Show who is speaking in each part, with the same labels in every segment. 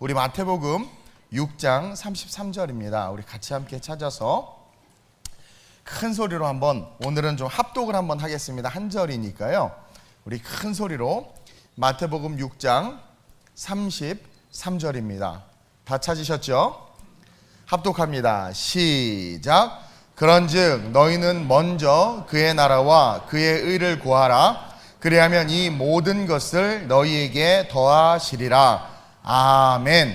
Speaker 1: 우리 마태복음 6장 33절입니다. 우리 같이 함께 찾아서 큰 소리로 한번, 오늘은 좀 합독을 한번 하겠습니다. 한 절이니까요. 우리 큰 소리로 마태복음 6장 33절입니다. 다 찾으셨죠? 합독합니다. 시작. 그런즉 너희는 먼저 그의 나라와 그의 의를 구하라. 그리하면 이 모든 것을 너희에게 더하시리라. 아멘.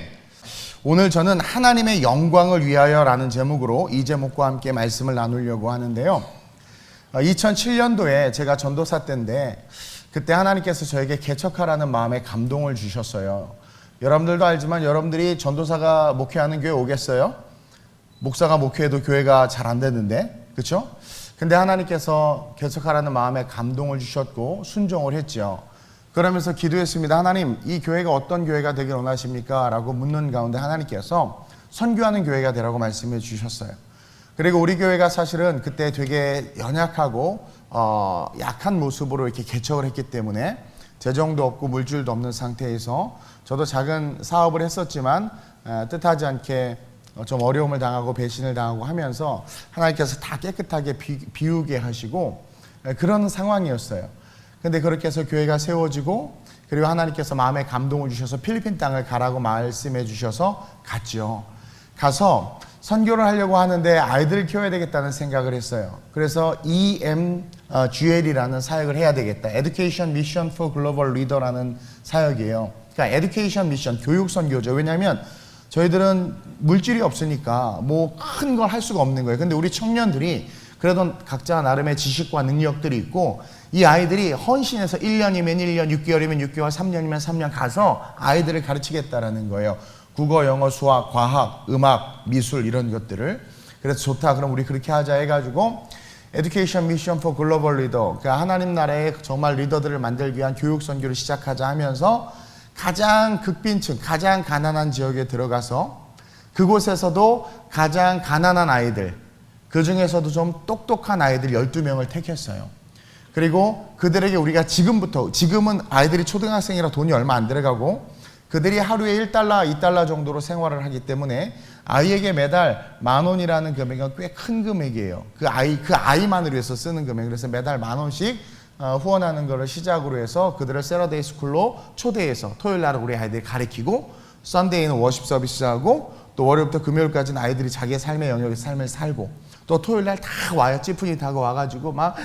Speaker 1: 오늘 저는 하나님의 영광을 위하여 라는 제목으로 이 제목과 함께 말씀을 나누려고 하는데요. 2007년도에 제가 전도사 때인데 그때 하나님께서 저에게 개척하라는 마음에 감동을 주셨어요. 여러분들도 알지만 여러분들이 전도사가 목회하는 교회 오겠어요? 목사가 목회해도 교회가 잘 안 되는데, 그렇죠? 근데 하나님께서 개척하라는 마음에 감동을 주셨고 순종을 했죠. 그러면서 기도했습니다. 하나님, 이 교회가 어떤 교회가 되길 원하십니까? 라고 묻는 가운데 하나님께서 선교하는 교회가 되라고 말씀해 주셨어요. 그리고 우리 교회가 사실은 그때 되게 연약하고 약한 모습으로 이렇게 개척을 했기 때문에 재정도 없고 물질도 없는 상태에서 저도 작은 사업을 했었지만 뜻하지 않게 좀 어려움을 당하고 배신을 당하고 하면서 하나님께서 다 깨끗하게 비우게 하시고 그런 상황이었어요. 근데 그렇게 해서 교회가 세워지고, 그리고 하나님께서 마음에 감동을 주셔서 필리핀 땅을 가라고 말씀해 주셔서 갔죠. 가서 선교를 하려고 하는데 아이들을 키워야 되겠다는 생각을 했어요. 그래서 EMGL이라는 사역을 해야 되겠다. Education Mission for Global Leader라는 사역이에요. 그러니까 Education Mission, 교육 선교죠. 왜냐하면 저희들은 물질이 없으니까 뭐 큰 걸 할 수가 없는 거예요. 근데 우리 청년들이 그래도 각자 나름의 지식과 능력들이 있고, 이 아이들이 헌신해서 1년이면 1년, 6개월이면 6개월, 3년이면 3년 가서 아이들을 가르치겠다라는 거예요. 국어, 영어, 수학, 과학, 음악, 미술 이런 것들을. 그래서 좋다, 그럼 우리 그렇게 하자 해가지고 Education Mission for Global Leader, 그러니까 하나님 나라의 정말 리더들을 만들기 위한 교육 선교를 시작하자 하면서 가장 극빈층, 가장 가난한 지역에 들어가서 그곳에서도 가장 가난한 아이들, 그 중에서도 좀 똑똑한 아이들 12명을 택했어요. 그리고 그들에게 우리가 지금은 아이들이 초등학생이라 돈이 얼마 안 들어가고 그들이 하루에 1달러, 2달러 정도로 생활을 하기 때문에 아이에게 매달 10,000원이라는 금액은 꽤 큰 금액이에요. 그 아이만을 위해서 쓰는 금액. 그래서 매달 10,000원씩 후원하는 것을 시작으로 해서 그들을 세러데이 스쿨로 초대해서 토요일 날은 우리 아이들이 가르치고, 썬데이는 워십 서비스하고, 또 월요일부터 금요일까지는 아이들이 자기의 삶의 영역에서 삶을 살고, 또 토요일 날 다 와요. 찌푸니 타고 와가지고 막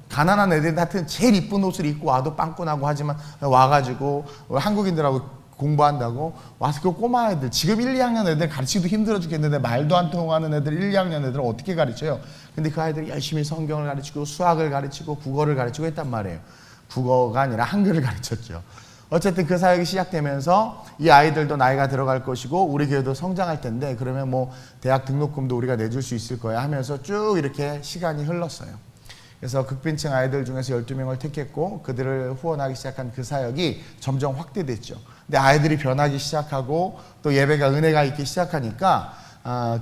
Speaker 1: 가난한 애들 같은 제일 이쁜 옷을 입고 와도 빵꾸나고 하지만 와가지고 한국인들하고 공부한다고 와서 그 꼬마 애들, 지금 1, 2학년 애들 가르치기도 힘들어 죽겠는데 말도 안 통하는 애들 1, 2학년 애들을 어떻게 가르쳐요? 근데 그 아이들이 열심히 성경을 가르치고 수학을 가르치고 국어를 가르치고 했단 말이에요. 국어가 아니라 한글을 가르쳤죠. 어쨌든 그 사역이 시작되면서 이 아이들도 나이가 들어갈 것이고 우리 교회도 성장할 텐데, 그러면 뭐 대학 등록금도 우리가 내줄 수 있을 거야 하면서 쭉 이렇게 시간이 흘렀어요. 그래서 극빈층 아이들 중에서 12명을 택했고 그들을 후원하기 시작한 그 사역이 점점 확대됐죠. 근데 아이들이 변하기 시작하고 또 예배가 은혜가 있기 시작하니까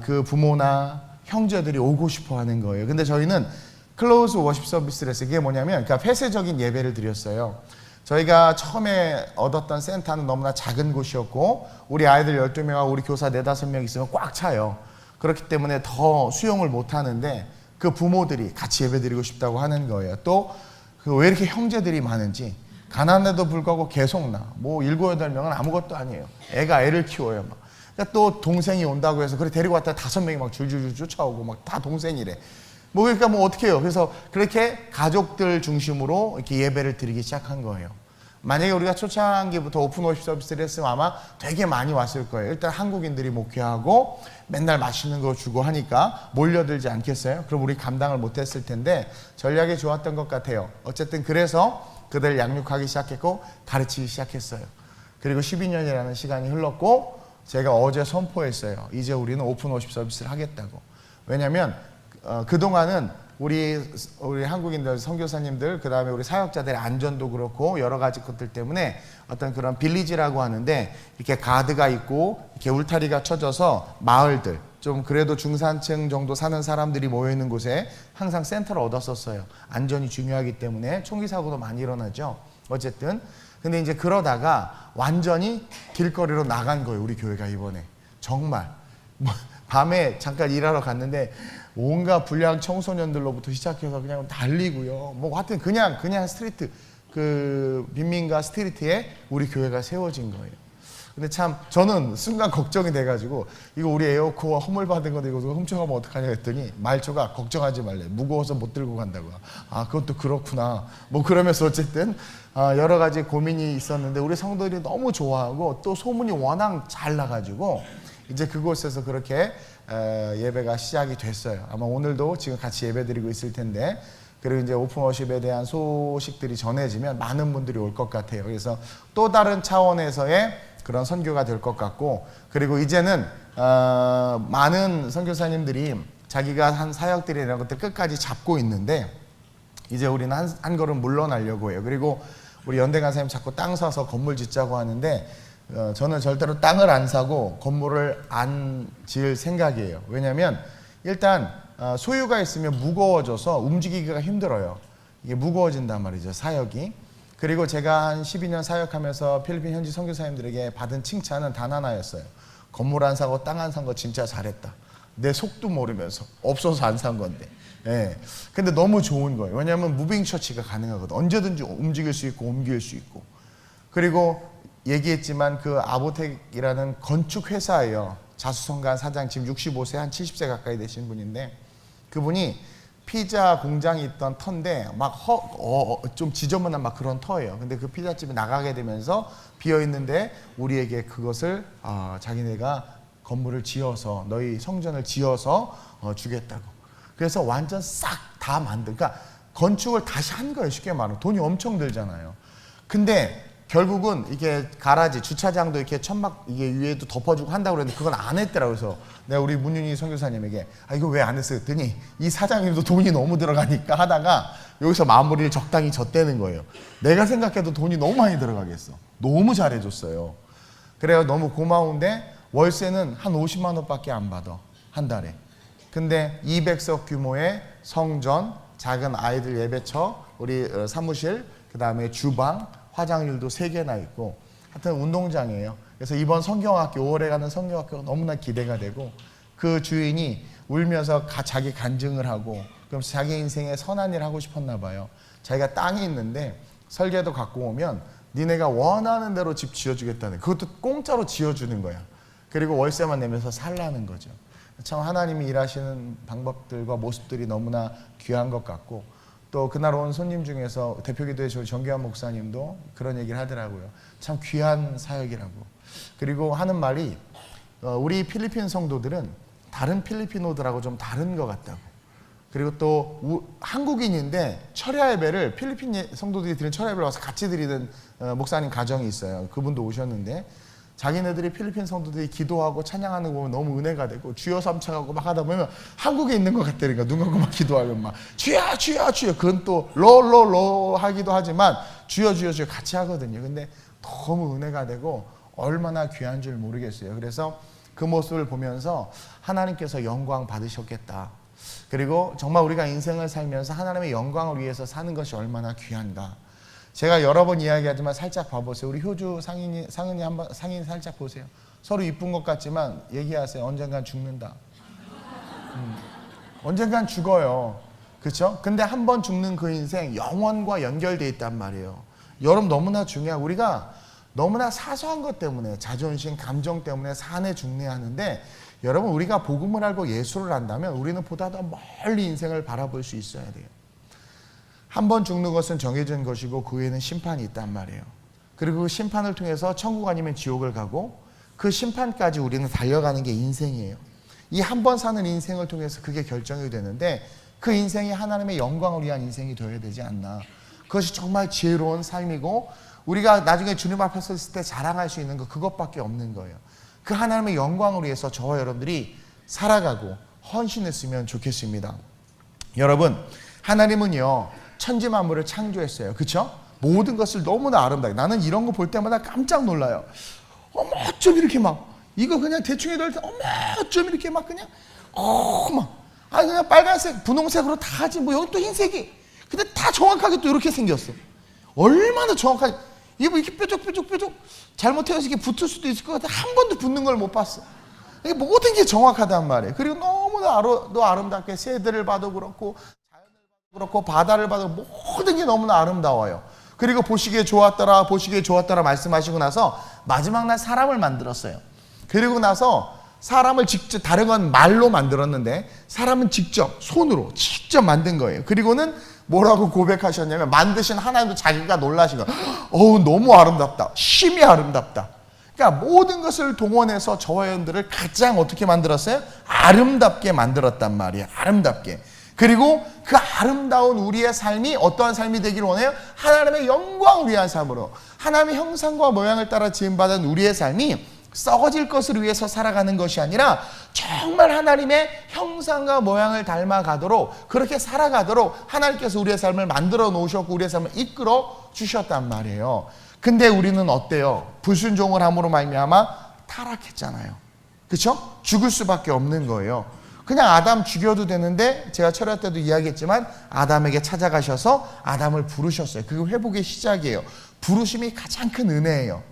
Speaker 1: 그 부모나 형제들이 오고 싶어 하는 거예요. 근데 저희는 클로즈 워십 서비스를 했어요. 그게 뭐냐면, 그러니까 폐쇄적인 예배를 드렸어요. 저희가 처음에 얻었던 센터는 너무나 작은 곳이었고 우리 아이들 12명하고 우리 교사 4, 5명 있으면 꽉 차요. 그렇기 때문에 더 수용을 못 하는데 그 부모들이 같이 예배드리고 싶다고 하는 거예요. 또 왜 이렇게 형제들이 많은지, 가난해도 불구하고 계속 뭐 7, 8명은 아무것도 아니에요. 애가 애를 키워요. 막. 그러니까 또 동생이 온다고 해서 그래 데리고 왔다 5명이 막 줄줄줄 쫓아오고 막 다 동생이래. 뭐 그러니까 뭐 어떻게 해요? 그래서 그렇게 가족들 중심으로 이렇게 예배를 드리기 시작한 거예요. 만약에 우리가 초창기부터 오픈 워십 서비스를 했으면 아마 되게 많이 왔을 거예요. 일단 한국인들이 목회하고 맨날 맛있는 거 주고 하니까 몰려들지 않겠어요? 그럼 우리 감당을 못했을 텐데 전략이 좋았던 것 같아요. 어쨌든 그래서 그들 양육하기 시작했고 가르치기 시작했어요. 그리고 12년이라는 시간이 흘렀고 제가 어제 선포했어요. 이제 우리는 오픈 워십 서비스를 하겠다고. 왜냐하면 그동안은 우리 한국인들, 선교사님들, 그 다음에 우리 사역자들의 안전도 그렇고 여러 가지 것들 때문에 어떤 그런 빌리지라고 하는데 이렇게 가드가 있고 이렇게 울타리가 쳐져서 마을들, 좀 그래도 중산층 정도 사는 사람들이 모여있는 곳에 항상 센터를 얻었었어요. 안전이 중요하기 때문에 총기 사고도 많이 일어나죠. 어쨌든 근데 이제 그러다가 완전히 길거리로 나간 거예요. 우리 교회가 이번에. 정말. 밤에 잠깐 일하러 갔는데 온갖 불량 청소년들로부터 시작해서 그냥 달리고요. 뭐 하여튼 그냥 스트리트, 그 빈민가 스트리트에 우리 교회가 세워진 거예요. 근데 참 저는 순간 걱정이 돼가지고 이거 우리 에어코어 허물 받은 건데 이거 훔쳐가면 어떡하냐 했더니 말조가 걱정하지 말래. 무거워서 못 들고 간다고. 아, 그것도 그렇구나. 뭐 그러면서 어쨌든 여러 가지 고민이 있었는데 우리 성도들이 너무 좋아하고 또 소문이 워낙 잘 나가지고 이제 그곳에서 그렇게 예배가 시작이 됐어요. 아마 오늘도 지금 같이 예배 드리고 있을 텐데, 그리고 이제 오픈워십에 대한 소식들이 전해지면 많은 분들이 올 것 같아요. 그래서 또 다른 차원에서의 그런 선교가 될 것 같고, 그리고 이제는 많은 선교사님들이 자기가 한 사역들이 이런 것들 끝까지 잡고 있는데 이제 우리는 한 걸음 물러나려고 해요. 그리고 우리 연대 간사님 자꾸 땅 사서 건물 짓자고 하는데 저는 절대로 땅을 안 사고 건물을 안 지을 생각이에요. 왜냐하면 일단 소유가 있으면 무거워져서 움직이기가 힘들어요. 이게 무거워진단 말이죠, 사역이. 그리고 제가 한 12년 사역하면서 필리핀 현지 선교사님들에게 받은 칭찬은 단 하나였어요. 건물 안 사고 땅 안 산 거 진짜 잘했다. 내 속도 모르면서. 없어서 안 산 건데. 예. 근데 너무 좋은 거예요. 왜냐하면 무빙 처치가 가능하거든. 언제든지 움직일 수 있고 옮길 수 있고. 그리고 얘기했지만 그 아보텍이라는 건축 회사예요. 자수성가한 사장, 지금 65세, 한 70세 가까이 되신 분인데, 그분이 피자 공장이 있던 터인데 막 좀 지저분한 막 그런 터예요. 근데 그 피자집이 나가게 되면서 비어 있는데 우리에게 그것을 자기네가 건물을 지어서, 너희 성전을 지어서 주겠다고. 그래서 완전 싹 다 그러니까 건축을 다시 한 거예요. 쉽게 말하면 돈이 엄청 들잖아요. 근데 결국은 이게 가라지, 주차장도 이렇게 천막 이게 위에도 덮어주고 한다고 그랬는데 그건 안 했더라고요. 그래서 내가 우리 문윤희 선교사님에게 이거 왜 안 했어요? 했더니 이 사장님도 돈이 너무 들어가니까 하다가 여기서 마무리를 적당히 졌다는 거예요. 내가 생각해도 돈이 너무 많이 들어가겠어. 너무 잘해줬어요. 그래서 너무 고마운데 월세는 한 50만 원밖에 안 받아, 한 달에. 근데 200석 규모의 성전, 작은 아이들 예배처, 우리 사무실, 그 다음에 주방, 화장실도 3개나 있고, 하여튼 운동장이에요. 그래서 이번 성경학교, 5월에 가는 성경학교가 너무나 기대가 되고, 그 주인이 울면서 자기 간증을 하고, 그럼 자기 인생에 선한 일 하고 싶었나 봐요. 자기가 땅이 있는데 설계도 갖고 오면 니네가 원하는 대로 집 지어주겠다는, 그것도 공짜로 지어주는 거야. 그리고 월세만 내면서 살라는 거죠. 참 하나님이 일하시는 방법들과 모습들이 너무나 귀한 것 같고, 또 그날 온 손님 중에서 대표기도의 정규환 목사님도 그런 얘기를 하더라고요. 참 귀한 사역이라고. 그리고 하는 말이 우리 필리핀 성도들은 다른 필리핀어들하고 좀 다른 것 같다고. 그리고 또 한국인인데 철야 예배를 필리핀 성도들이 드리는 철야 예배를 와서 같이 드리는 목사님 가정이 있어요. 그분도 오셨는데 자기네들이 필리핀 성도들이 기도하고 찬양하는 거 보면 너무 은혜가 되고 주여 삼창하고 막 하다 보면 한국에 있는 것 같다니까. 눈 감고 막 기도하면 막 주여 주여 주여, 그건 또 로 하기도 하지만 주여 주여 주여 같이 하거든요. 근데 너무 은혜가 되고 얼마나 귀한 줄 모르겠어요. 그래서 그 모습을 보면서 하나님께서 영광 받으셨겠다. 그리고 정말 우리가 인생을 살면서 하나님의 영광을 위해서 사는 것이 얼마나 귀한가. 제가 여러 번 이야기하지만 살짝 봐보세요. 우리 효주 상인이 한번 상인 살짝 보세요. 서로 이쁜 것 같지만 얘기하세요. 언젠간 죽는다. 언젠간 죽어요. 그렇죠? 근데 한 번 죽는 그 인생 영원과 연결되어 있단 말이에요. 여러분 너무나 중요하고, 우리가 너무나 사소한 것 때문에 자존심, 감정 때문에 사내 죽네 하는데, 여러분 우리가 복음을 알고 예수를 안다면 우리는 보다 더 멀리 인생을 바라볼 수 있어야 돼요. 한 번 죽는 것은 정해진 것이고 그 후에는 심판이 있단 말이에요. 그리고 그 심판을 통해서 천국 아니면 지옥을 가고, 그 심판까지 우리는 달려가는 게 인생이에요. 이 한 번 사는 인생을 통해서 그게 결정이 되는데, 그 인생이 하나님의 영광을 위한 인생이 되어야 되지 않나. 그것이 정말 지혜로운 삶이고, 우리가 나중에 주님 앞에 섰을 때 자랑할 수 있는 거 그것밖에 없는 거예요. 그 하나님의 영광을 위해서 저와 여러분들이 살아가고 헌신했으면 좋겠습니다. 여러분, 하나님은요 천지 만물을 창조했어요. 그렇죠? 모든 것을 너무나 아름다게. 나는 이런 거 볼 때마다 깜짝 놀라요. 어머 좀 이렇게 막 이거 그냥 대충 해도 어머 좀 이렇게 막 그냥 막 그냥 빨간색 분홍색으로 다 하지 뭐 여기 또 흰색이. 근데 다 정확하게 또 이렇게 생겼어. 얼마나 정확하게. 이게 뭐 이렇게 뾰족뾰족 잘못해서 이렇게 붙을 수도 있을 것 같아. 한 번도 붙는 걸 못 봤어. 이게 모든 게 정확하단 말이에요. 그리고 너무나 아름답게 새들을 봐도 그렇고 자연을 봐도 그렇고 바다를 봐도 모든 게 너무나 아름다워요. 그리고 보시기에 좋았더라 말씀하시고 나서 마지막 날 사람을 만들었어요. 그리고 나서 사람을 직접, 다른 건 말로 만들었는데 사람은 손으로 직접 만든 거예요. 그리고는 뭐라고 고백하셨냐면 만드신 하나님도 자기가 놀라신 거예요. 어우, 너무 아름답다. 심히 아름답다. 그러니까 모든 것을 동원해서 저와 여러분들을 가장 어떻게 만들었어요? 아름답게 만들었단 말이에요. 아름답게. 그리고 그 아름다운 우리의 삶이 어떠한 삶이 되기를 원해요? 하나님의 영광을 위한 삶으로, 하나님의 형상과 모양을 따라 지음받은 우리의 삶이 썩어질 것을 위해서 살아가는 것이 아니라 정말 하나님의 형상과 모양을 닮아가도록, 그렇게 살아가도록 하나님께서 우리의 삶을 만들어 놓으셨고 우리의 삶을 이끌어 주셨단 말이에요. 근데 우리는 어때요? 불순종을 함으로 말미암아 타락했잖아요. 그렇죠? 죽을 수밖에 없는 거예요. 그냥 아담 죽여도 되는데, 제가 철야 때도 이야기했지만 아담에게 찾아가셔서 아담을 부르셨어요. 그게 회복의 시작이에요. 부르심이 가장 큰 은혜예요.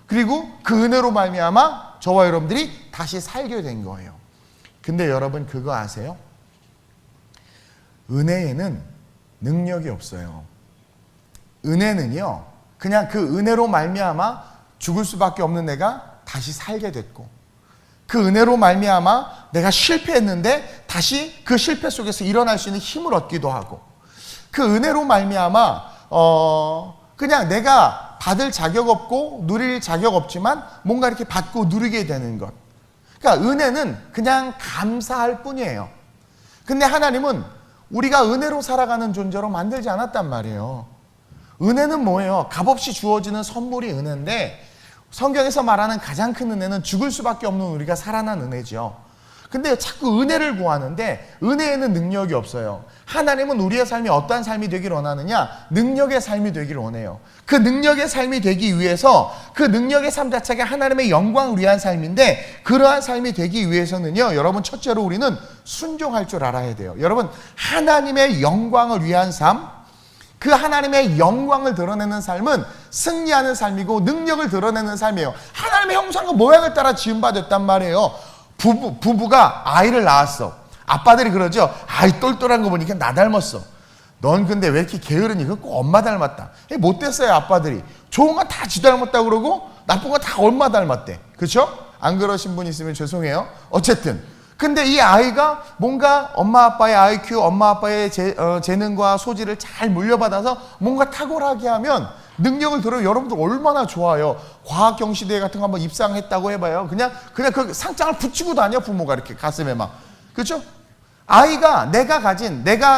Speaker 1: 그리고 그 은혜로 말미암아 저와 여러분들이 다시 살게 된 거예요. 근데 여러분 그거 아세요? 은혜에는 능력이 없어요. 은혜는요, 그냥 그 은혜로 말미암아 죽을 수밖에 없는 내가 다시 살게 됐고, 그 은혜로 말미암아 내가 실패했는데 다시 그 실패 속에서 일어날 수 있는 힘을 얻기도 하고, 그 은혜로 말미암아 그냥 내가 받을 자격 없고 누릴 자격 없지만 뭔가 이렇게 받고 누리게 되는 것. 그러니까 은혜는 그냥 감사할 뿐이에요. 근데 하나님은 우리가 은혜로 살아가는 존재로 만들지 않았단 말이에요. 은혜는 뭐예요? 값없이 주어지는 선물이 은혜인데, 성경에서 말하는 가장 큰 은혜는 죽을 수밖에 없는 우리가 살아난 은혜죠. 근데 자꾸 은혜를 구하는데 은혜에는 능력이 없어요. 하나님은 우리의 삶이 어떠한 삶이 되기를 원하느냐? 능력의 삶이 되기를 원해요. 그 능력의 삶이 되기 위해서, 그 능력의 삶 자체가 하나님의 영광을 위한 삶인데, 그러한 삶이 되기 위해서는요, 여러분 첫째로 우리는 순종할 줄 알아야 돼요. 여러분, 하나님의 영광을 위한 삶, 그 하나님의 영광을 드러내는 삶은 승리하는 삶이고 능력을 드러내는 삶이에요. 하나님의 형상과 모양을 따라 지음받았단 말이에요. 부부가 아이를 낳았어. 아빠들이 그러죠. 아이 똘똘한 거 보니까 나 닮았어. 넌 근데 왜 이렇게 게으르니? 그거 꼭 엄마 닮았다. 못됐어요, 아빠들이. 좋은 건 다 지 닮았다고 그러고 나쁜 건 다 엄마 닮았대. 그렇죠? 안 그러신 분 있으면 죄송해요. 어쨌든 근데 이 아이가 뭔가 엄마 아빠의 IQ, 엄마 아빠의 재능과 소질을 잘 물려받아서 뭔가 탁월하게 하면 능력을 들어 여러분들 얼마나 좋아요. 과학 경시대회 같은 거 한번 입상했다고 해봐요. 그냥 그 상장을 붙이고 다녀, 부모가 이렇게 가슴에 막. 그렇죠? 아이가 내가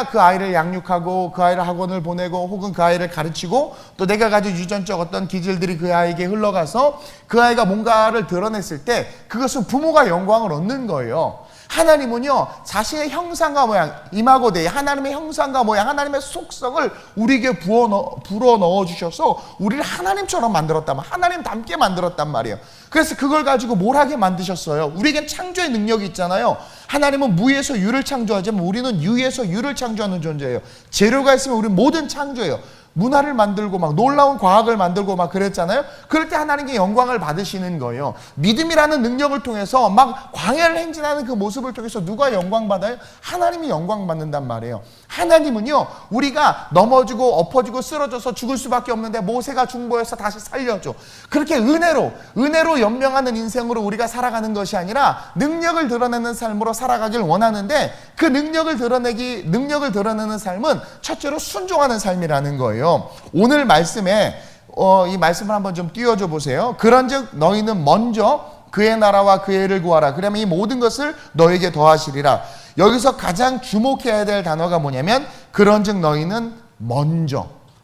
Speaker 1: 그 아이를 양육하고 그 아이를 학원을 보내고 혹은 그 아이를 가르치고 또 내가 가진 유전적 어떤 기질들이 그 아이에게 흘러가서 그 아이가 뭔가를 드러냈을 때 그것은 부모가 영광을 얻는 거예요. 하나님은요, 자신의 형상과 모양, 이마고 데이, 하나님의 형상과 모양, 하나님의 속성을 우리에게 불어 넣어 주셔서 우리를 하나님처럼 만들었단 말이에요. 하나님 닮게 만들었단 말이에요. 그래서 그걸 가지고 뭘 하게 만드셨어요? 우리에겐 창조의 능력이 있잖아요. 하나님은 무에서 유를 창조하지만 우리는 유에서 유를 창조하는 존재예요. 재료가 있으면 우리는 뭐든 창조해요. 문화를 만들고 막 놀라운 과학을 만들고 막 그랬잖아요. 그럴 때 하나님께 영광을 받으시는 거예요. 믿음이라는 능력을 통해서 막 광야를 행진하는 그 모습을 통해서 누가 영광 받아요? 하나님이 영광 받는단 말이에요. 하나님은요, 우리가 넘어지고 엎어지고 쓰러져서 죽을 수밖에 없는데 모세가 중보해서 다시 살려줘. 그렇게 은혜로 연명하는 인생으로 우리가 살아가는 것이 아니라 능력을 드러내는 삶으로 살아가길 원하는데, 그 능력을 드러내는 삶은 첫째로 순종하는 삶이라는 거예요. 오늘 말씀에 이 말씀을 한번 좀 띄워줘 보세요. 그런즉 너희는 먼저 그의 나라와 그의 의를 구하라. 그러면 이 모든 것을 너에게 더하시리라. 여기서 가장 주목해야 될 단어가 뭐냐면 그런즉 너희는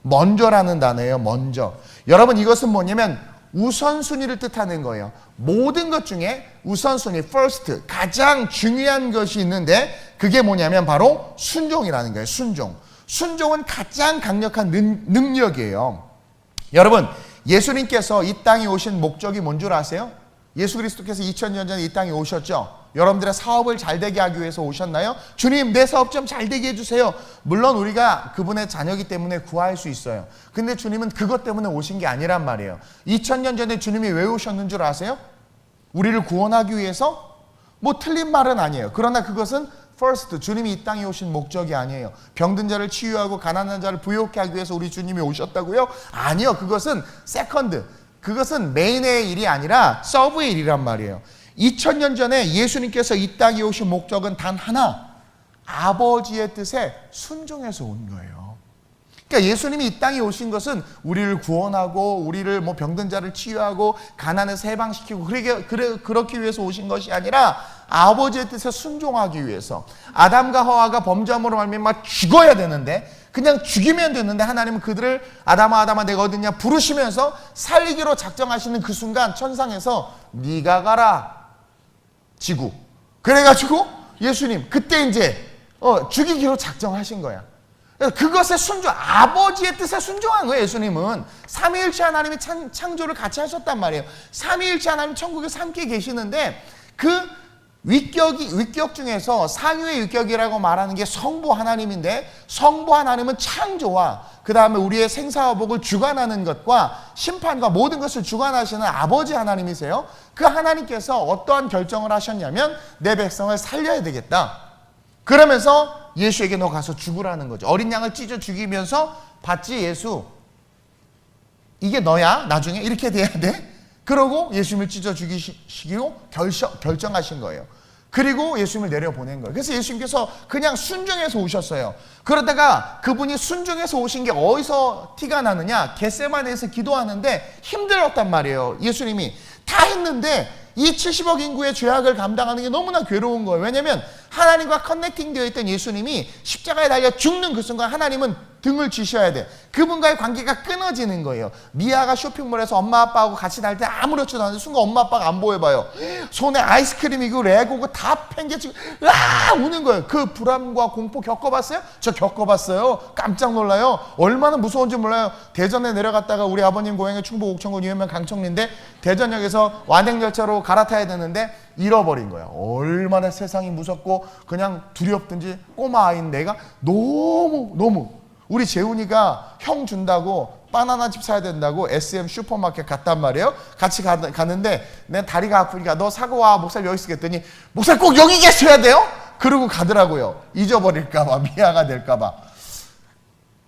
Speaker 1: 먼저라는 단어예요. 먼저. 여러분, 이것은 뭐냐면 우선순위를 뜻하는 거예요. 모든 것 중에 우선순위, first, 가장 중요한 것이 있는데 그게 뭐냐면 바로 순종이라는 거예요. 순종은 가장 강력한 능력이에요. 여러분, 예수님께서 이 땅에 오신 목적이 뭔 줄 아세요? 예수 그리스도께서 2000년 전에 이 땅에 오셨죠. 여러분들의 사업을 잘 되게 하기 위해서 오셨나요? 주님, 내 사업 좀 잘 되게 해주세요. 물론 우리가 그분의 자녀이기 때문에 구할 수 있어요. 근데 주님은 그것 때문에 오신 게 아니란 말이에요. 2000년 전에 주님이 왜 오셨는 줄 아세요? 우리를 구원하기 위해서? 뭐 틀린 말은 아니에요. 그러나 그것은 first, 주님이 이 땅에 오신 목적이 아니에요. 병든 자를 치유하고 가난한 자를 부유케 하기 위해서 우리 주님이 오셨다고요? 아니요. 그것은 second, 그것은 메인의 일이 아니라 서브의 일이란 말이에요. 2000년 전에 예수님께서 이 땅에 오신 목적은 단 하나, 아버지의 뜻에 순종해서 온 거예요. 그러니까 예수님이 이 땅에 오신 것은 우리를 구원하고 우리를 뭐 병든 자를 치유하고 가난에서 해방시키고 그렇기 위해서 오신 것이 아니라 아버지의 뜻에 순종하기 위해서. 아담과 하와가 범죄함으로 말미암아 죽어야 되는데, 그냥 죽이면 되는데 하나님은 그들을 아담아 내가 어딨냐 부르시면서 살리기로 작정하시는 그 순간 천상에서 네가 가라 지구. 그래가지고 예수님 그때 이제 죽이기로 작정하신 거야. 그것에 순종, 아버지의 뜻에 순종한 거예요. 예수님은 삼위일체 하나님이 창조를 같이 하셨단 말이에요. 삼위일체 하나님 천국에서 함께 계시는데 그 위격 중에서 상위의 위격이라고 말하는 게 성부 하나님인데, 성부 하나님은 창조와 그 다음에 우리의 생사화복을 주관하는 것과 심판과 모든 것을 주관하시는 아버지 하나님이세요. 그 하나님께서 어떠한 결정을 하셨냐면 내 백성을 살려야 되겠다. 그러면서 예수에게 너 가서 죽으라는 거죠. 어린 양을 찢어 죽이면서 봤지 예수, 이게 너야 나중에 이렇게 돼야 돼. 그러고 예수님을 찢어 죽이시기로 결정하신 거예요. 그리고 예수님을 내려보낸 거예요. 그래서 예수님께서 그냥 순종해서 오셨어요. 그러다가 그분이 순종해서 오신 게 어디서 티가 나느냐, 겟세마네에서 기도하는데 힘들었단 말이에요. 예수님이 다 했는데 이 70억 인구의 죄악을 감당하는 게 너무나 괴로운 거예요. 왜냐하면 하나님과 커넥팅 되어 있던 예수님이 십자가에 달려 죽는 그 순간 하나님은 등을 쥐셔야 돼. 그분과의 관계가 끊어지는 거예요. 미아가 쇼핑몰에서 엄마 아빠하고 같이 다닐 때 아무렇지도 않은데 순간 엄마 아빠가 안 보여봐요. 손에 아이스크림이고 레고고 다 팽개치고 우는 거예요. 그 불안과 공포 겪어봤어요? 저 겪어봤어요. 깜짝 놀라요. 얼마나 무서운지 몰라요. 대전에 내려갔다가 우리 아버님 고향이 충북 옥천군 유명한 강청리인데 대전역에서 완행열차로 갈아타야 되는데 잃어버린 거야. 얼마나 세상이 무섭고 그냥 두렵든지 꼬마 아이인 내가 너무 우리 재훈이가 형 준다고 바나나 칩 사야 된다고 SM 슈퍼마켓 갔단 말이에요. 같이 가는데 내 다리가 아프니까 너 사고 와, 목사님 여기 있겠더니 목사님 꼭 여기 계셔야 돼요? 그러고 가더라고요. 잊어버릴까봐, 미아가 될까봐.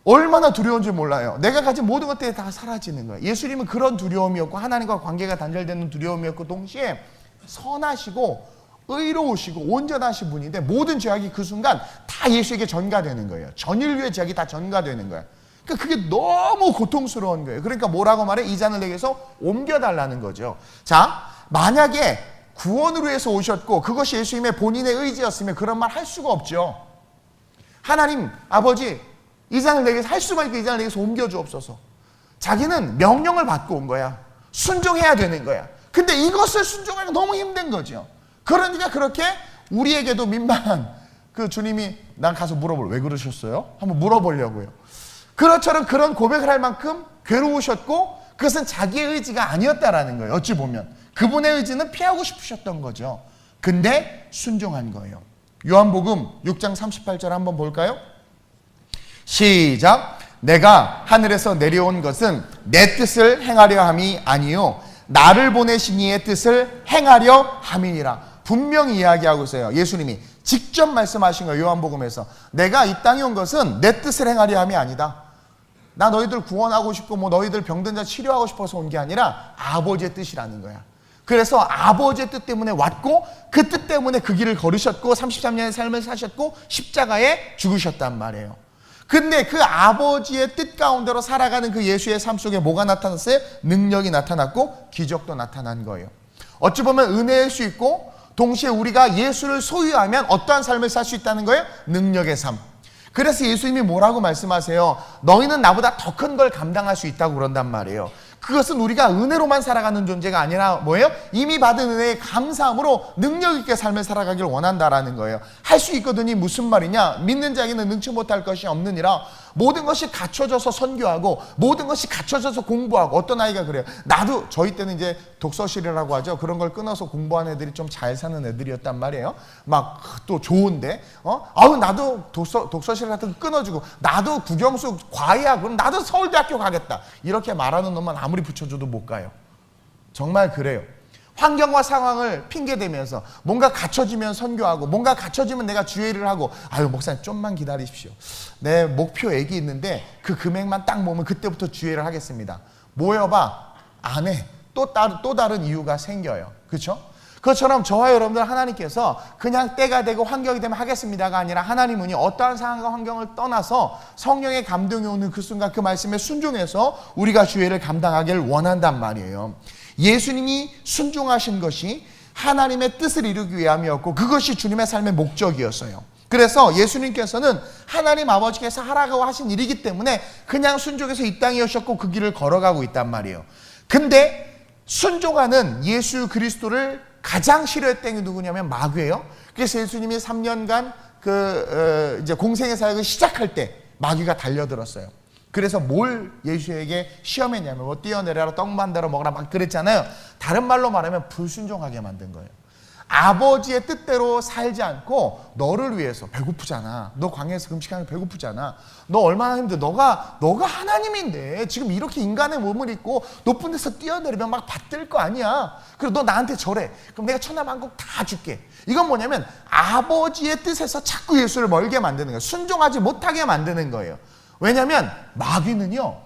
Speaker 1: 얼마나 두려운지 몰라요. 내가 가진 모든 것들이 다 사라지는 거예요. 예수님은 그런 두려움이었고 하나님과 관계가 단절되는 두려움이었고 동시에 선하시고 의로우시고 온전하신 분인데 모든 죄악이 그 순간 다 예수에게 전가되는 거예요. 전 인류의 죄악이 다 전가되는 거예요. 그러니까 그게 너무 고통스러운 거예요. 그러니까 뭐라고 말해? 이 잔을 내게서 옮겨달라는 거죠. 자, 만약에 구원으로 해서 오셨고 그것이 예수님의 본인의 의지였으면 그런 말 할 수가 없죠. 하나님 아버지 이 잔을 내게서 할 수가 있고 이 잔을 내게서 옮겨주옵소서. 자기는 명령을 받고 온 거야. 순종해야 되는 거야. 근데 이것을 순종하기가 너무 힘든 거죠. 그러니까 그렇게 우리에게도 민망한 그 주님이 난 가서 왜 그러셨어요? 한번 물어보려고요. 그것처럼 그런 고백을 할 만큼 괴로우셨고 그것은 자기의 의지가 아니었다라는 거예요. 어찌 보면 그분의 의지는 피하고 싶으셨던 거죠. 근데 순종한 거예요. 요한복음 6장 38절 한번 볼까요? 시작. 내가 하늘에서 내려온 것은 내 뜻을 행하려 함이 아니요 나를 보내신 이의 뜻을 행하려 함이니라. 분명히 이야기하고 있어요. 예수님이 직접 말씀하신 거예요. 요한복음에서 내가 이 땅에 온 것은 내 뜻을 행하려 함이 아니다. 나 너희들 구원하고 싶고 뭐 너희들 병든 자 치료하고 싶어서 온 게 아니라 아버지의 뜻이라는 거야. 그래서 아버지의 뜻 때문에 왔고 그 뜻 때문에 그 길을 걸으셨고 33년의 삶을 사셨고 십자가에 죽으셨단 말이에요. 근데 그 아버지의 뜻 가운데로 살아가는 그 예수의 삶 속에 뭐가 나타났어요? 능력이 나타났고 기적도 나타난 거예요. 어찌 보면 은혜일 수 있고 동시에 우리가 예수를 소유하면 어떠한 삶을 살 수 있다는 거예요? 능력의 삶. 그래서 예수님이 뭐라고 말씀하세요? 너희는 나보다 더 큰 걸 감당할 수 있다고 그런단 말이에요. 그것은 우리가 은혜로만 살아가는 존재가 아니라 뭐예요? 이미 받은 은혜의 감사함으로 능력 있게 삶을 살아가길 원한다라는 거예요. 할 수 있거든요. 무슨 말이냐? 믿는 자에게는 능치 못할 것이 없느니라. 모든 것이 갖춰져서 선교하고 모든 것이 갖춰져서 공부하고. 어떤 아이가 그래요. 나도, 저희 때는 이제 독서실이라고 하죠. 그런 걸 끊어서 공부하는 애들이 좀 잘 사는 애들이었단 말이에요. 막 또 좋은데 아우 나도 독서실 같은 거 끊어주고, 나도 국영수 과외야, 그럼 나도 서울대학교 가겠다, 이렇게 말하는 놈만 아무리 붙여줘도 못 가요. 정말 그래요. 환경과 상황을 핑계대면서 뭔가 갖춰지면 선교하고, 뭔가 갖춰지면 내가 주의를 하고, 아유 목사님 좀만 기다리십시오, 내 목표액이 있는데 그 금액만 딱 모으면 그때부터 주의를 하겠습니다. 모여봐, 안 해. 또 다른 이유가 생겨요. 그렇죠? 그것처럼 저와 여러분들, 하나님께서 그냥 때가 되고 환경이 되면 하겠습니다가 아니라, 하나님은요 어떠한 상황과 환경을 떠나서 성령의 감동이 오는 그 순간 그 말씀에 순종해서 우리가 주의를 감당하기를 원한단 말이에요. 예수님이 순종하신 것이 하나님의 뜻을 이루기 위함이었고, 그것이 주님의 삶의 목적이었어요. 그래서 예수님께서는 하나님 아버지께서 하라고 하신 일이기 때문에 그냥 순종해서 이 땅에 오셨고 그 길을 걸어가고 있단 말이에요. 근데 순종하는 예수 그리스도를 가장 싫어했던 게 누구냐면 마귀예요. 그래서 예수님이 3년간 이제 공생의 사역을 시작할 때 마귀가 달려들었어요. 그래서 뭘 예수에게 시험했냐면, 뭐 뛰어내려라, 떡 만들어 먹어라 막 그랬잖아요. 다른 말로 말하면 불순종하게 만든 거예요. 아버지의 뜻대로 살지 않고, 너를 위해서, 배고프잖아, 너 광야에서 금식하는 게 배고프잖아, 너 얼마나 힘들어, 너가 하나님인데 지금 이렇게 인간의 몸을 입고 높은 데서 뛰어내리면 막 받들 거 아니야. 그리고 너 나한테 절해, 그럼 내가 천하만국 다 줄게. 이건 뭐냐면 아버지의 뜻에서 자꾸 예수를 멀게 만드는 거예요. 순종하지 못하게 만드는 거예요. 왜냐하면 마귀는요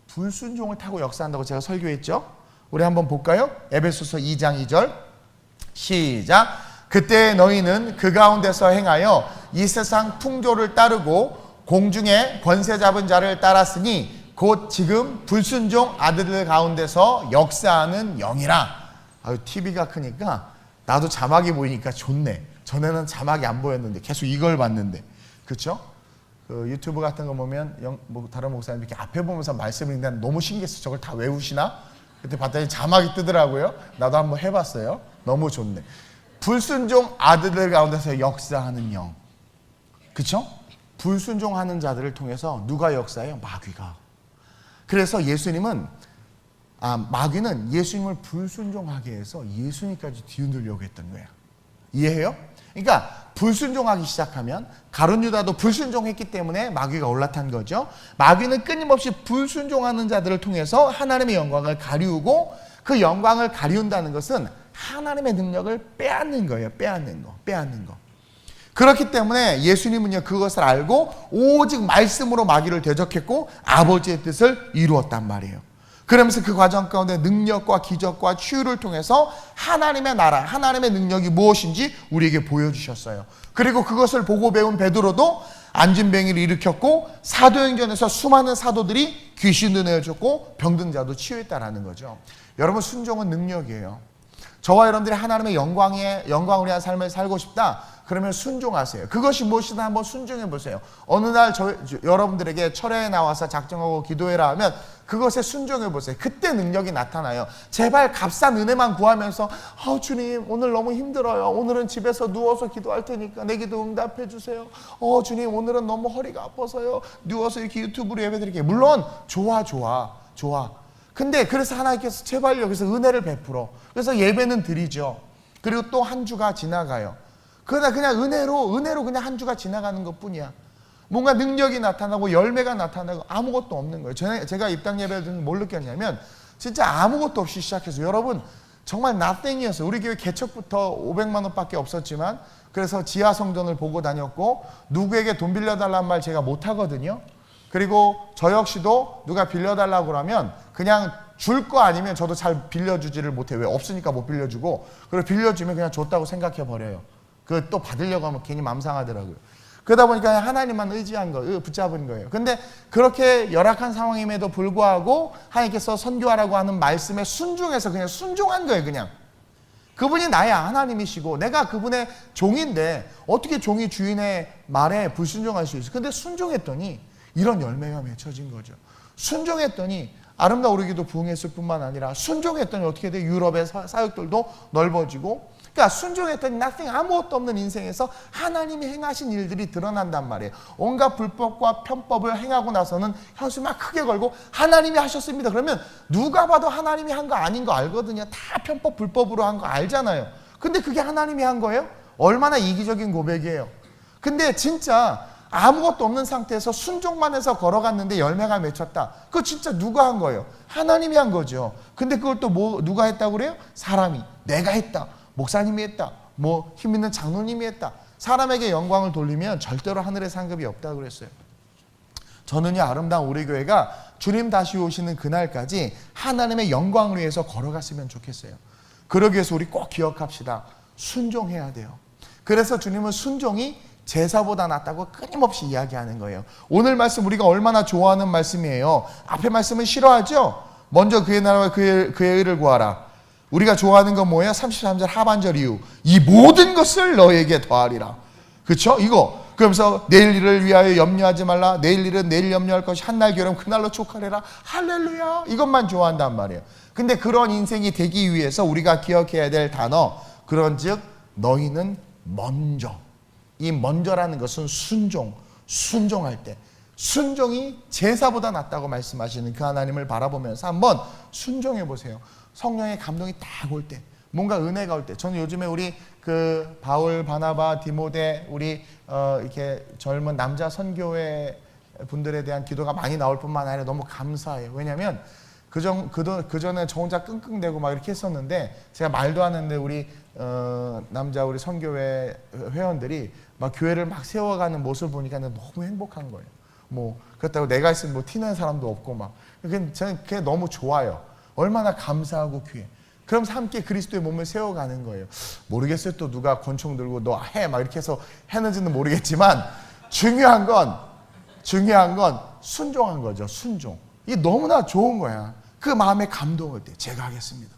Speaker 1: 불순종을 타고 역사한다고 제가 설교했죠. 우리 한번 볼까요? 에베소서 2장 2절 시작. 그때 너희는 그 가운데서 행하여 이 세상 풍조를 따르고 공중에 권세 잡은 자를 따랐으니 곧 지금 불순종 아들들 가운데서 역사하는 영이라. 아유, TV가 크니까 나도 자막이 보이니까 좋네. 전에는 자막이 안 보였는데 계속 이걸 봤는데, 그렇죠? 그 유튜브 같은 거 보면 다른 목사님 이렇게 앞에 보면서 말씀을 읽는데 너무 신기했어. 저걸 다 외우시나? 그때 봤더니 자막이 뜨더라고요. 나도 한번 해봤어요. 너무 좋네. 불순종 아들들 가운데서 역사하는 영. 그렇죠? 불순종하는 자들을 통해서 누가 역사해요? 마귀가. 그래서 마귀는 예수님을 불순종하게 해서 예수님까지 뒤흔들려고 했던 거예요. 이해해요? 그러니까 불순종하기 시작하면, 가룟 유다도 불순종했기 때문에 마귀가 올라탄 거죠. 마귀는 끊임없이 불순종하는 자들을 통해서 하나님의 영광을 가리우고, 그 영광을 가리운다는 것은 하나님의 능력을 빼앗는 거예요. 빼앗는 거. 그렇기 때문에 예수님은요 그것을 알고 오직 말씀으로 마귀를 대적했고 아버지의 뜻을 이루었단 말이에요. 그러면서 그 과정 가운데 능력과 기적과 치유를 통해서 하나님의 나라, 하나님의 능력이 무엇인지 우리에게 보여주셨어요. 그리고 그것을 보고 배운 베드로도 안진뱅이를 일으켰고, 사도행전에서 수많은 사도들이 귀신도 내어줬고 병든 자도 치유했다라는 거죠. 여러분, 순종은 능력이에요. 저와 여러분들이 하나님의 영광을 위한 삶을 살고 싶다, 그러면 순종하세요. 그것이 무엇이든 한번 순종해 보세요. 어느 날 여러분들에게 철야에 나와서 작정하고 기도해라 하면 그것에 순종해 보세요. 그때 능력이 나타나요. 제발 값싼 은혜만 구하면서 주님 오늘 너무 힘들어요, 오늘은 집에서 누워서 기도할 테니까 내 기도 응답해 주세요. 주님 오늘은 너무 허리가 아파서요, 누워서 이렇게 유튜브로 예배드릴게요. 물론 좋아. 근데 그래서 하나님께서 제발 여기서 은혜를 베풀어. 그래서 예배는 드리죠. 그리고 또 한 주가 지나가요. 그러나 그냥 은혜로 그냥 한 주가 지나가는 것 뿐이야. 뭔가 능력이 나타나고 열매가 나타나고 아무것도 없는 거예요. 제가 입당 예배를 듣는 뭘 느꼈냐면 진짜 아무것도 없이 시작해서, 여러분 정말 nothing이었어요. 우리 교회 개척부터 500만 원밖에 없었지만, 그래서 지하 성전을 보고 다녔고, 누구에게 돈 빌려달라는 말 제가 못하거든요. 그리고 저 역시도 누가 빌려달라고 그러면 그냥 줄 거 아니면 저도 잘 빌려주지를 못해요. 왜? 없으니까 못 빌려주고, 그리고 빌려주면 그냥 줬다고 생각해버려요. 그 또 받으려고 하면 괜히 맘 상하더라고요. 그러다 보니까 하나님만 의지한 거, 붙잡은 거예요. 근데 그렇게 열악한 상황임에도 불구하고 하나님께서 선교하라고 하는 말씀에 순종해서 그냥 순종한 거예요. 그냥 그분이 나의 하나님이시고 내가 그분의 종인데 어떻게 종이 주인의 말에 불순종할 수 있어요? 근데 순종했더니 이런 열매가 맺혀진 거죠. 순종했더니
Speaker 2: 아름다운 우리 교도 부흥했을 뿐만 아니라 순종했더니 어떻게 돼? 유럽의 사역들도 넓어지고, 그러니까 순종했더니 nothing, 아무것도 없는 인생에서 하나님이 행하신 일들이 드러난단 말이에요. 온갖 불법과 편법을 행하고 나서는 현수 막 크게 걸고 하나님이 하셨습니다. 그러면 누가 봐도 하나님이 한 거 아닌 거 알거든요. 다 편법 불법으로 한 거 알잖아요. 근데 그게 하나님이 한 거예요? 얼마나 이기적인 고백이에요. 근데 진짜 아무것도 없는 상태에서 순종만 해서 걸어갔는데 열매가 맺혔다. 그거 진짜 누가 한 거예요? 하나님이 한 거죠. 근데 그걸 또 누가 했다고 그래요? 사람이. 내가 했다. 목사님이 했다. 뭐 힘 있는 장로님이 했다. 사람에게 영광을 돌리면 절대로 하늘의 상급이 없다고 그랬어요. 저는 이 아름다운 우리 교회가 주님 다시 오시는 그날까지 하나님의 영광을 위해서 걸어갔으면 좋겠어요. 그러기 위해서 우리 꼭 기억합시다. 순종해야 돼요. 그래서 주님은 순종이 제사보다 낫다고 끊임없이 이야기하는 거예요. 오늘 말씀 우리가 얼마나 좋아하는 말씀이에요. 앞에 말씀은 싫어하죠? 먼저 그의 나라와 그의 의를 구하라. 우리가 좋아하는 건 뭐예요? 33절 하반절 이후 이 모든 것을 너에게 더하리라. 그렇죠? 이거 그러면서 내일 일을 위하여 염려하지 말라. 내일 일은 내일 염려할 것이 한날 괴로움 그날로 촉하리라. 할렐루야. 이것만 좋아한단 말이에요. 근데 그런 인생이 되기 위해서 우리가 기억해야 될 단어, 그런즉 너희는 먼저. 이 먼저라는 것은 순종할 때 순종이 제사보다 낫다고 말씀하시는 그 하나님을 바라보면서 한번 순종해 보세요. 성령의 감동이 딱 올 때, 뭔가 은혜가 올 때. 저는 요즘에 우리 그 바울, 바나바, 디모데 우리 이렇게 젊은 남자 선교회 분들에 대한 기도가 많이 나올 뿐만 아니라 너무 감사해요. 왜냐하면 그 전에 저 혼자 끙끙대고 막 이렇게 했었는데 제가 말도 안 했는데 우리 남자 우리 선교회 회원들이 막 교회를 막 세워가는 모습을 보니까 너무 행복한 거예요. 뭐 그렇다고 내가 있으면 뭐 티내는 사람도 없고 막. 저는 그게 너무 좋아요. 얼마나 감사하고 귀해. 그러면서 함께 그리스도의 몸을 세워가는 거예요. 모르겠어요. 또 누가 권총 들고 너 해 막 이렇게 해서 했는지는 모르겠지만 중요한 건 순종한 거죠. 순종. 이게 너무나 좋은 거야. 그 마음에 감동을 때 제가 하겠습니다.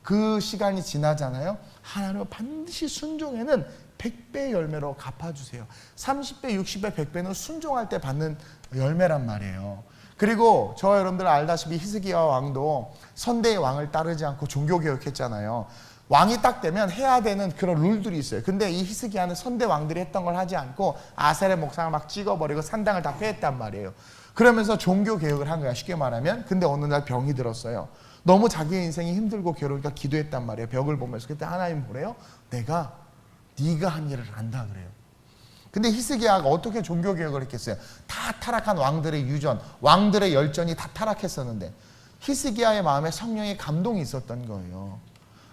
Speaker 2: 그 시간이 지나잖아요. 하나님은 반드시 순종에는 100배의 열매로 갚아주세요. 30배, 60배, 100배는 순종할 때 받는 열매란 말이에요. 그리고 저 여러분들 알다시피 히스기야 왕도 선대의 왕을 따르지 않고 종교개혁했잖아요. 왕이 딱 되면 해야 되는 그런 룰들이 있어요. 근데 이 히스기야는 선대 왕들이 했던 걸 하지 않고 아셀의 목상을 막 찍어버리고 산당을 다 폐했단 말이에요. 그러면서 종교개혁을 한 거야, 쉽게 말하면. 근데 어느 날 병이 들었어요. 너무 자기의 인생이 힘들고 괴로우니까 기도했단 말이에요. 벽을 보면서. 그때 하나님 뭐래요? 내가 네가 한 일을 안다 그래요. 근데 히스기야가 어떻게 종교개혁을 했겠어요? 다 타락한 왕들의 유전, 왕들의 열전이 다 타락했었는데 히스기야의 마음에 성령의 감동이 있었던 거예요.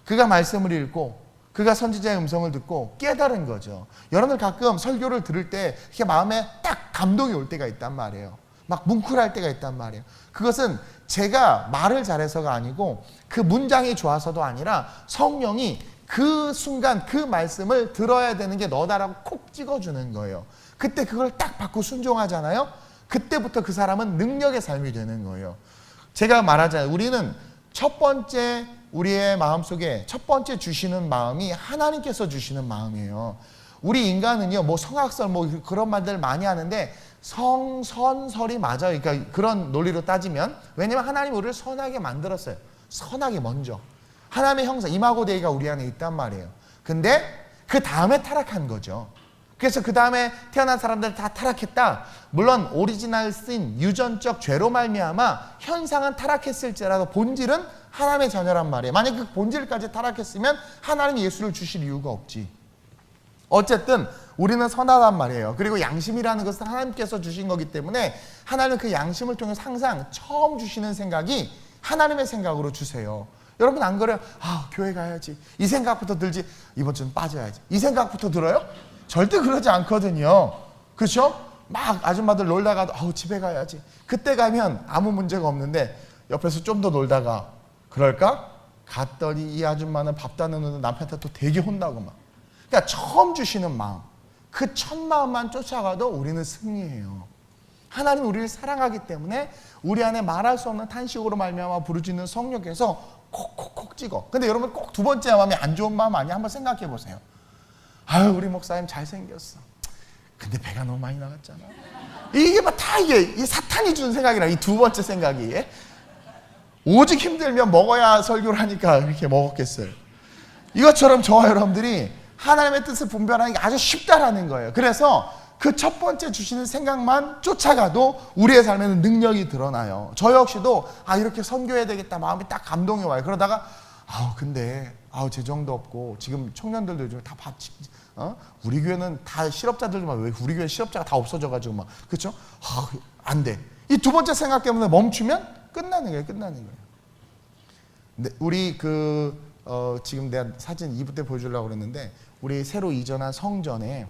Speaker 2: 그가 말씀을 읽고 그가 선지자의 음성을 듣고 깨달은 거죠. 여러분들 가끔 설교를 들을 때 이렇게 마음에 딱 감동이 올 때가 있단 말이에요. 막 뭉클할 때가 있단 말이에요. 그것은 제가 말을 잘해서가 아니고 그 문장이 좋아서도 아니라 성령이 그 순간 그 말씀을 들어야 되는 게 너다라고 콕 찍어주는 거예요. 그때 그걸 딱 받고 순종하잖아요. 그때부터 그 사람은 능력의 삶이 되는 거예요. 제가 말하잖아요. 우리는 첫 번째 우리의 마음속에 첫 번째 주시는 마음이 하나님께서 주시는 마음이에요. 우리 인간은요, 뭐 성악설 뭐 그런 말들 많이 하는데 성선설이 맞아요. 그러니까 그런 논리로 따지면, 왜냐면 하나님 우리를 선하게 만들었어요. 선하게 먼저. 하나님의 형상, 이마고데이가 우리 안에 있단 말이에요. 근데 그 다음에 타락한 거죠. 그래서 그 다음에 태어난 사람들 다 타락했다. 물론 오리지널 신, 유전적 죄로 말미암아 현상은 타락했을지라도 본질은 하나님의 자녀란 말이에요. 만약 그 본질까지 타락했으면 하나님이 예수를 주실 이유가 없지. 어쨌든 우리는 선하단 말이에요. 그리고 양심이라는 것은 하나님께서 주신 거기 때문에 하나님은 그 양심을 통해서 항상 처음 주시는 생각이 하나님의 생각으로 주세요. 여러분 안 그래요? 아, 교회 가야지. 이 생각부터 들지. 이번 주는 빠져야지. 이 생각부터 들어요? 절대 그러지 않거든요. 그렇죠? 막 아줌마들 놀다가도 집에 가야지. 그때 가면 아무 문제가 없는데 옆에서 좀 더 놀다가 그럴까? 갔더니 이 아줌마는 밥 다 넣는 남편한테 또 되게 혼나고 막. 그러니까 처음 주시는 마음, 그 첫 마음만 쫓아가도 우리는 승리해요. 하나님 우리를 사랑하기 때문에 우리 안에 말할 수 없는 탄식으로 말미암아 부르짖는 성령께서 콕콕콕 찍어. 근데 여러분 꼭 두 번째 마음이 안 좋은 마음 아니야? 한번 생각해 보세요. 아유, 우리 목사님 잘생겼어. 근데 배가 너무 많이 나갔잖아. 이게 막 다 이게 이 사탄이 준 생각이라, 이 두 번째 생각이. 오직 힘들면 먹어야 설교를 하니까 이렇게 먹었겠어요. 이것처럼 저와 여러분들이 하나님의 뜻을 분별하는 게 아주 쉽다라는 거예요. 그래서 그 첫 번째 주시는 생각만 쫓아가도 우리의 삶에는 능력이 드러나요. 저 역시도 이렇게 선교해야 되겠다 마음이 딱 감동이 와요. 그러다가 근데 제 정도 없고, 지금 청년들도 요즘 다 우리 교회는 다 실업자들만, 왜 우리 교회 실업자가 다 없어져가지고 막, 그렇죠? 안 돼. 이 두 번째 생각 때문에 멈추면 끝나는 거예요. 근데 우리 지금 내가 사진 2부 때 보여주려고 그랬는데, 우리 새로 이전한 성전에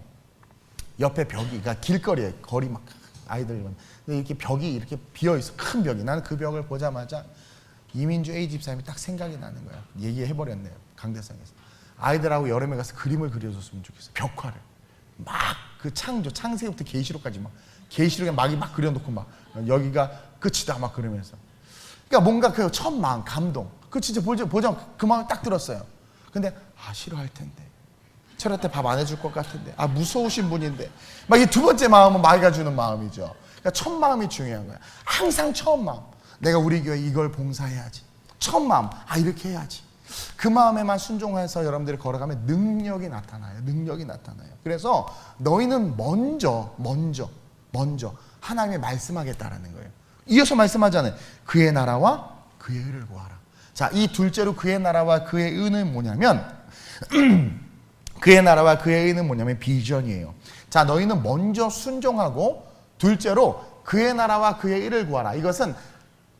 Speaker 2: 옆에 벽이, 그러니까 길거리에, 거리 막 아이들만, 근데 이렇게 벽이 이렇게 비어 있어, 큰 벽이. 나는 그 벽을 보자마자 이민주 A 집사님이 딱 생각이 나는 거야. 얘기해버렸네요, 강대상에서. 아이들하고 여름에 가서 그림을 그려줬으면 좋겠어. 벽화를 막 그 창세기부터 계시록까지 막 계시록에 막이 막 그려놓고 막 여기가 끝이다 막 그러면서. 그러니까 뭔가 그 첫 마음, 감동. 그 진짜 보자 그 마음이 딱 들었어요. 근데 싫어할 텐데, 철회 때 밥 안 해줄 것 같은데, 무서우신 분인데, 막 이 두 번째 마음은 마이가 주는 마음이죠. 그러니까 첫 마음이 중요한 거야. 항상 첫 마음. 내가 우리 교회 이걸 봉사해야지. 첫 마음, 이렇게 해야지. 그 마음에만 순종해서 여러분들이 걸어가면 능력이 나타나요. 그래서 너희는 먼저 하나님의 말씀하겠다라는 거예요. 이어서 말씀하잖아요. 그의 나라와 그의 의를 구하라. 자, 이 둘째로 그의 나라와 그의 의는 뭐냐면 그의 나라와 그의 의는 뭐냐면 비전이에요. 자, 너희는 먼저 순종하고, 둘째로 그의 나라와 그의 의를 구하라. 이것은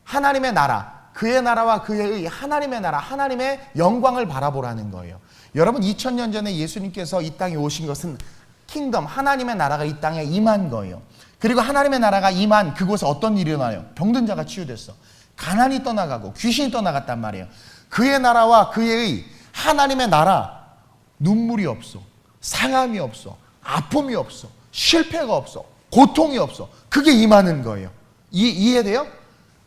Speaker 2: 하나님의 나라, 그의 나라와 그의 의, 하나님의 나라, 하나님의 영광을 바라보라는 거예요. 여러분, 2000년 전에 예수님께서 이 땅에 오신 것은 킹덤, 하나님의 나라가 이 땅에 임한 거예요. 그리고 하나님의 나라가 임한 그곳에 어떤 일이 일어나요? 병든 자가 치유됐어. 가난이 떠나가고 귀신이 떠나갔단 말이에요. 그의 나라와 그의 의, 하나님의 나라, 눈물이 없어, 상함이 없어, 아픔이 없어, 실패가 없어, 고통이 없어. 그게 임하는 거예요. 이해돼요?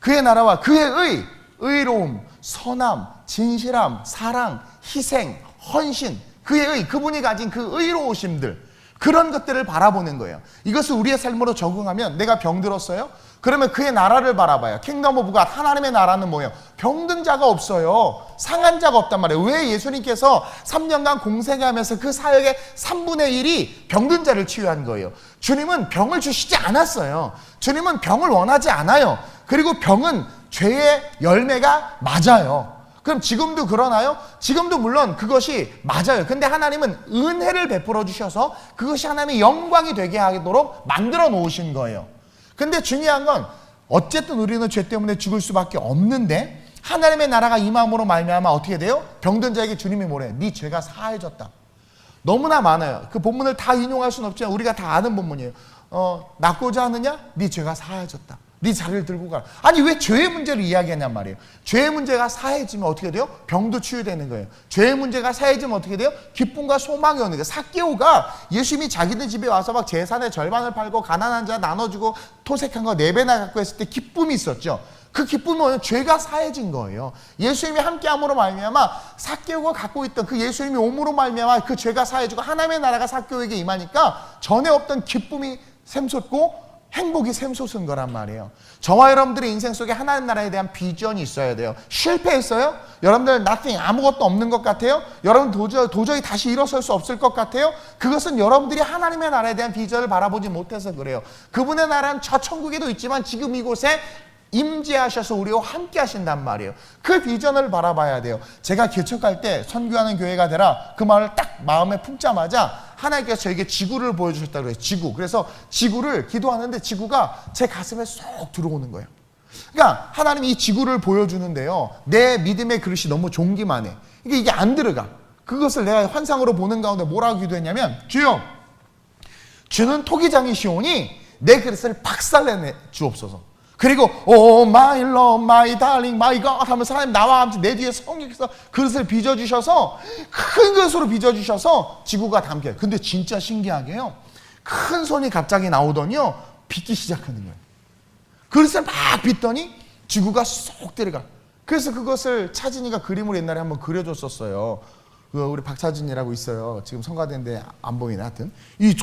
Speaker 2: 그의 나라와 그의 의로움, 선함, 진실함, 사랑, 희생, 헌신, 그의 의, 그분이 가진 그 의로우심들, 그런 것들을 바라보는 거예요. 이것을 우리의 삶으로 적응하면, 내가 병들었어요? 그러면 그의 나라를 바라봐요. 킹덤 오브 갓, 하나님의 나라는 뭐예요? 병든 자가 없어요. 상한 자가 없단 말이에요. 왜 예수님께서 3년간 공생하면서 그 사역의 3분의 1이 병든 자를 치유한 거예요? 주님은 병을 주시지 않았어요. 주님은 병을 원하지 않아요. 그리고 병은 죄의 열매가 맞아요. 그럼 지금도 그러나요? 지금도 물론 그것이 맞아요. 근데 하나님은 은혜를 베풀어 주셔서 그것이 하나님의 영광이 되게 하도록 만들어 놓으신 거예요. 근데 중요한 건, 어쨌든 우리는 죄 때문에 죽을 수밖에 없는데, 하나님의 나라가 임함으로 말미암아 어떻게 돼요? 병든 자에게 주님이 뭐래? 네 죄가 사해졌다. 너무나 많아요. 그 본문을 다 인용할 수는 없지만 우리가 다 아는 본문이에요. 낫고자 하느냐? 네 죄가 사해졌다. 네 자리를 들고 가라. 아니, 왜 죄의 문제를 이야기하냔 말이에요. 죄의 문제가 사해지면 어떻게 돼요? 병도 치유되는 거예요. 죄의 문제가 사해지면 어떻게 돼요? 기쁨과 소망이 오는 거예요. 삭개오가 예수님이 자기네 집에 와서 막 재산의 절반을 팔고 가난한 자 나눠주고 토색한 거 4배나 갖고 했을 때 기쁨이 있었죠. 그 기쁨은 뭐냐면 죄가 사해진 거예요. 예수님이 함께함으로 말미암아 삭개오가 갖고 있던 그 예수님이 옴으로 말미암아 그 죄가 사해지고 하나님의 나라가 삭개오에게 임하니까 전에 없던 기쁨이 샘솟고 행복이 샘솟은 거란 말이에요. 저와 여러분들의 인생 속에 하나님 나라에 대한 비전이 있어야 돼요. 실패했어요? 여러분들 nothing, 아무것도 없는 것 같아요? 여러분 도저히 다시 일어설 수 없을 것 같아요? 그것은 여러분들이 하나님의 나라에 대한 비전을 바라보지 못해서 그래요. 그분의 나라는 저 천국에도 있지만 지금 이곳에 임재하셔서 우리와 함께 하신단 말이에요. 그 비전을 바라봐야 돼요. 제가 개척할 때 선교하는 교회가 되라, 그 말을 딱 마음에 품자마자 하나님께서 저에게 지구를 보여주셨다고 해요. 지구. 그래서 지구를 기도하는데 지구가 제 가슴에 쏙 들어오는 거예요. 그러니까 하나님이 이 지구를 보여주는데요, 내 믿음의 그릇이 너무 종기만 해. 이게 안 들어가. 그것을 내가 환상으로 보는 가운데 뭐라고 기도했냐면, 주여, 주는 토기장이시오니 내 그릇을 박살내 주옵소서. 그리고 오 마이 러브 마이 달링 마이 갓 하면서 하나님 나와 함께 내 뒤에 성령께서 그릇을 빚어주셔서, 큰 그릇으로 빚어주셔서 지구가 담겨요. 근데 진짜 신기하게요, 큰 손이 갑자기 나오더니요 빚기 시작하는 거예요. 그릇을 막 빚더니 지구가 쏙 들어가. 그래서 그것을 차진이가 그림으로 옛날에 한번 그려줬었어요. 우리 박차진이라고 있어요. 지금 성가대인데 안 보이네. 하여튼 이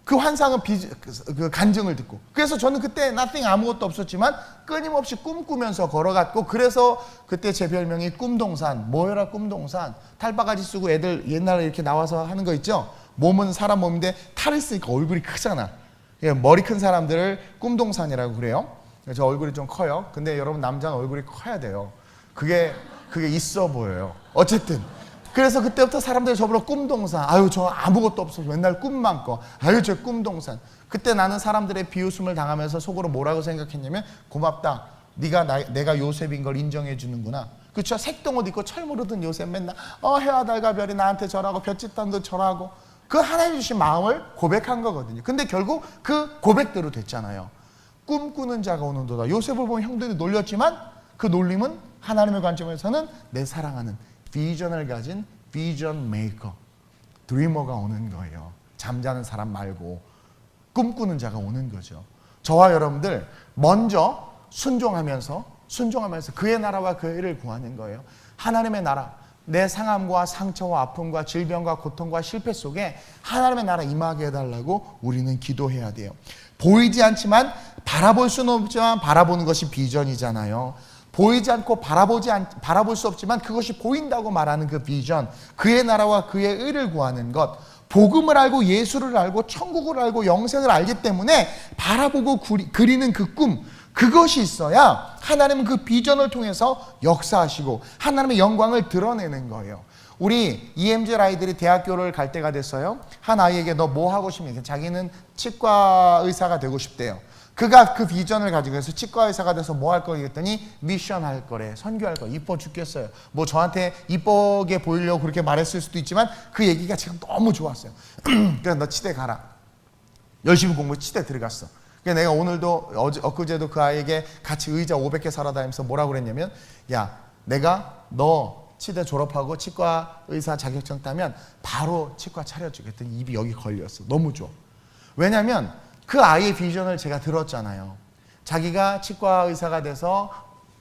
Speaker 2: 그 환상은 그 간증을 듣고. 그래서 저는 그때 nothing 아무것도 없었지만 끊임없이 꿈꾸면서 걸어갔고, 그래서 그때 제 별명이 꿈동산. 뭐여라 꿈동산. 탈바가지 쓰고 애들 옛날에 이렇게 나와서 하는 거 있죠. 몸은 사람 몸인데 탈을 쓰니까 얼굴이 크잖아. 머리 큰 사람들을 꿈동산이라고 그래요. 저 얼굴이 좀 커요. 근데 여러분 남자는 얼굴이 커야 돼요. 그게 있어 보여요. 어쨌든 그래서 그때부터 사람들이 저보러 꿈동산. 아유 저 아무것도 없어. 맨날 꿈만 꿔. 아유 저 꿈동산. 그때 나는 사람들의 비웃음을 당하면서 속으로 뭐라고 생각했냐면, 고맙다. 내가 요셉인 걸 인정해 주는구나. 그렇죠? 색동옷 입고 철무로 든 요셉 맨날 해와 달과 별이 나한테 절하고 볕짓단도 절하고, 그 하나님 주신 마음을 고백한 거거든요. 근데 결국 그 고백대로 됐잖아요. 꿈꾸는 자가 오는도다. 요셉을 보면 형들이 놀렸지만 그 놀림은 하나님의 관점에서는 내 사랑하는 비전을 가진 비전 메이커, 드리머가 오는 거예요. 잠자는 사람 말고 꿈꾸는 자가 오는 거죠. 저와 여러분들 먼저 순종하면서 그의 나라와 그의 일을 구하는 거예요. 하나님의 나라, 내 상함과 상처와 아픔과 질병과 고통과 실패 속에 하나님의 나라 임하게 해달라고 우리는 기도해야 돼요. 보이지 않지만 바라볼 수는 없지만 바라보는 것이 비전이잖아요. 보이지 않고 바라볼 수 없지만 그것이 보인다고 말하는 그 비전, 그의 나라와 그의 의를 구하는 것, 복음을 알고 예수를 알고 천국을 알고 영생을 알기 때문에 바라보고 그리는 그 꿈, 그것이 있어야 하나님은 그 비전을 통해서 역사하시고 하나님의 영광을 드러내는 거예요. 우리 EMJ 아이들이 대학교를 갈 때가 됐어요. 한 아이에게 너 뭐 하고 싶니? 자기는 치과 의사가 되고 싶대요. 그가 그 비전을 가지고 해서 치과 의사가 돼서 뭐 할 거야 했더니 미션 할 거래, 선교할 거야. 이뻐 죽겠어요. 뭐 저한테 이쁘게 보이려고 그렇게 말했을 수도 있지만 그 얘기가 지금 너무 좋았어요. 그래서 너 치대 가라. 열심히 공부해 치대 들어갔어. 그래서 내가 오늘도 엊그제도 그 아이에게 같이 의자 500개 사러 다니면서 뭐라고 그랬냐면, 야 내가 너 치대 졸업하고 치과 의사 자격증 따면 바로 치과 차려주겠더니 입이 여기 걸렸어. 너무 좋아. 왜냐면 그 아이의 비전을 제가 들었잖아요. 자기가 치과 의사가 돼서,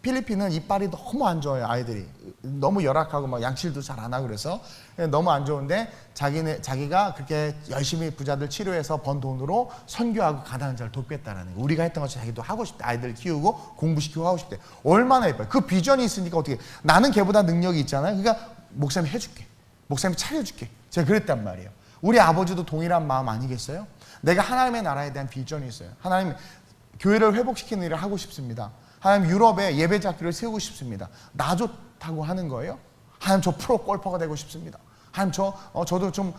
Speaker 2: 필리핀은 이빨이 너무 안 좋아요. 아이들이 너무 열악하고 막 양치도 잘 안 하고 그래서 너무 안 좋은데 자기가 그렇게 열심히 부자들 치료해서 번 돈으로 선교하고 가난한 자를 돕겠다라는 거. 우리가 했던 것이 자기도 하고 싶대. 아이들 키우고 공부시키고 하고 싶대. 얼마나 예뻐요. 그 비전이 있으니까 어떻게, 나는 걔보다 능력이 있잖아요. 그러니까 목사님이 해줄게, 목사님이 차려줄게. 제가 그랬단 말이에요. 우리 아버지도 동일한 마음 아니겠어요? 내가 하나님의 나라에 대한 비전이 있어요. 하나님 교회를 회복시키는 일을 하고 싶습니다. 하나님 유럽에 예배자기를 세우고 싶습니다. 나 좋다고 하는 거예요. 하나님 저 프로 골퍼가 되고 싶습니다. 하나님 저도 좀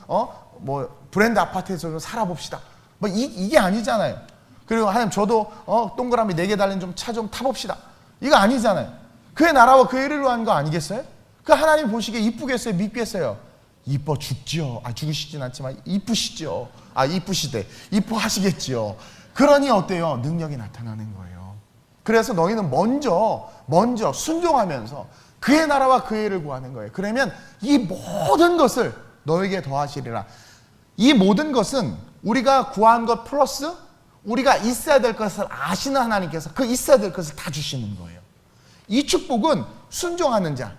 Speaker 2: 브랜드 아파트에서 좀 살아봅시다. 뭐 이게 아니잖아요. 그리고 하나님 저도 동그라미 4개 달린 좀 차 좀 타봅시다. 이거 아니잖아요. 그의 나라와 그의 일을 위한 거 아니겠어요? 그 하나님 보시기에 이쁘겠어요? 믿겠어요? 이뻐 죽지요. 죽으시진 않지만 이쁘시죠. 이쁘시대. 이뻐하시겠지요. 그러니 어때요? 능력이 나타나는 거예요. 그래서 너희는 먼저 순종하면서 그의 나라와 그의 일을 구하는 거예요. 그러면 이 모든 것을 너에게 더하시리라. 이 모든 것은 우리가 구한 것 플러스 우리가 있어야 될 것을 아시는 하나님께서 그 있어야 될 것을 다 주시는 거예요. 이 축복은 순종하는 자,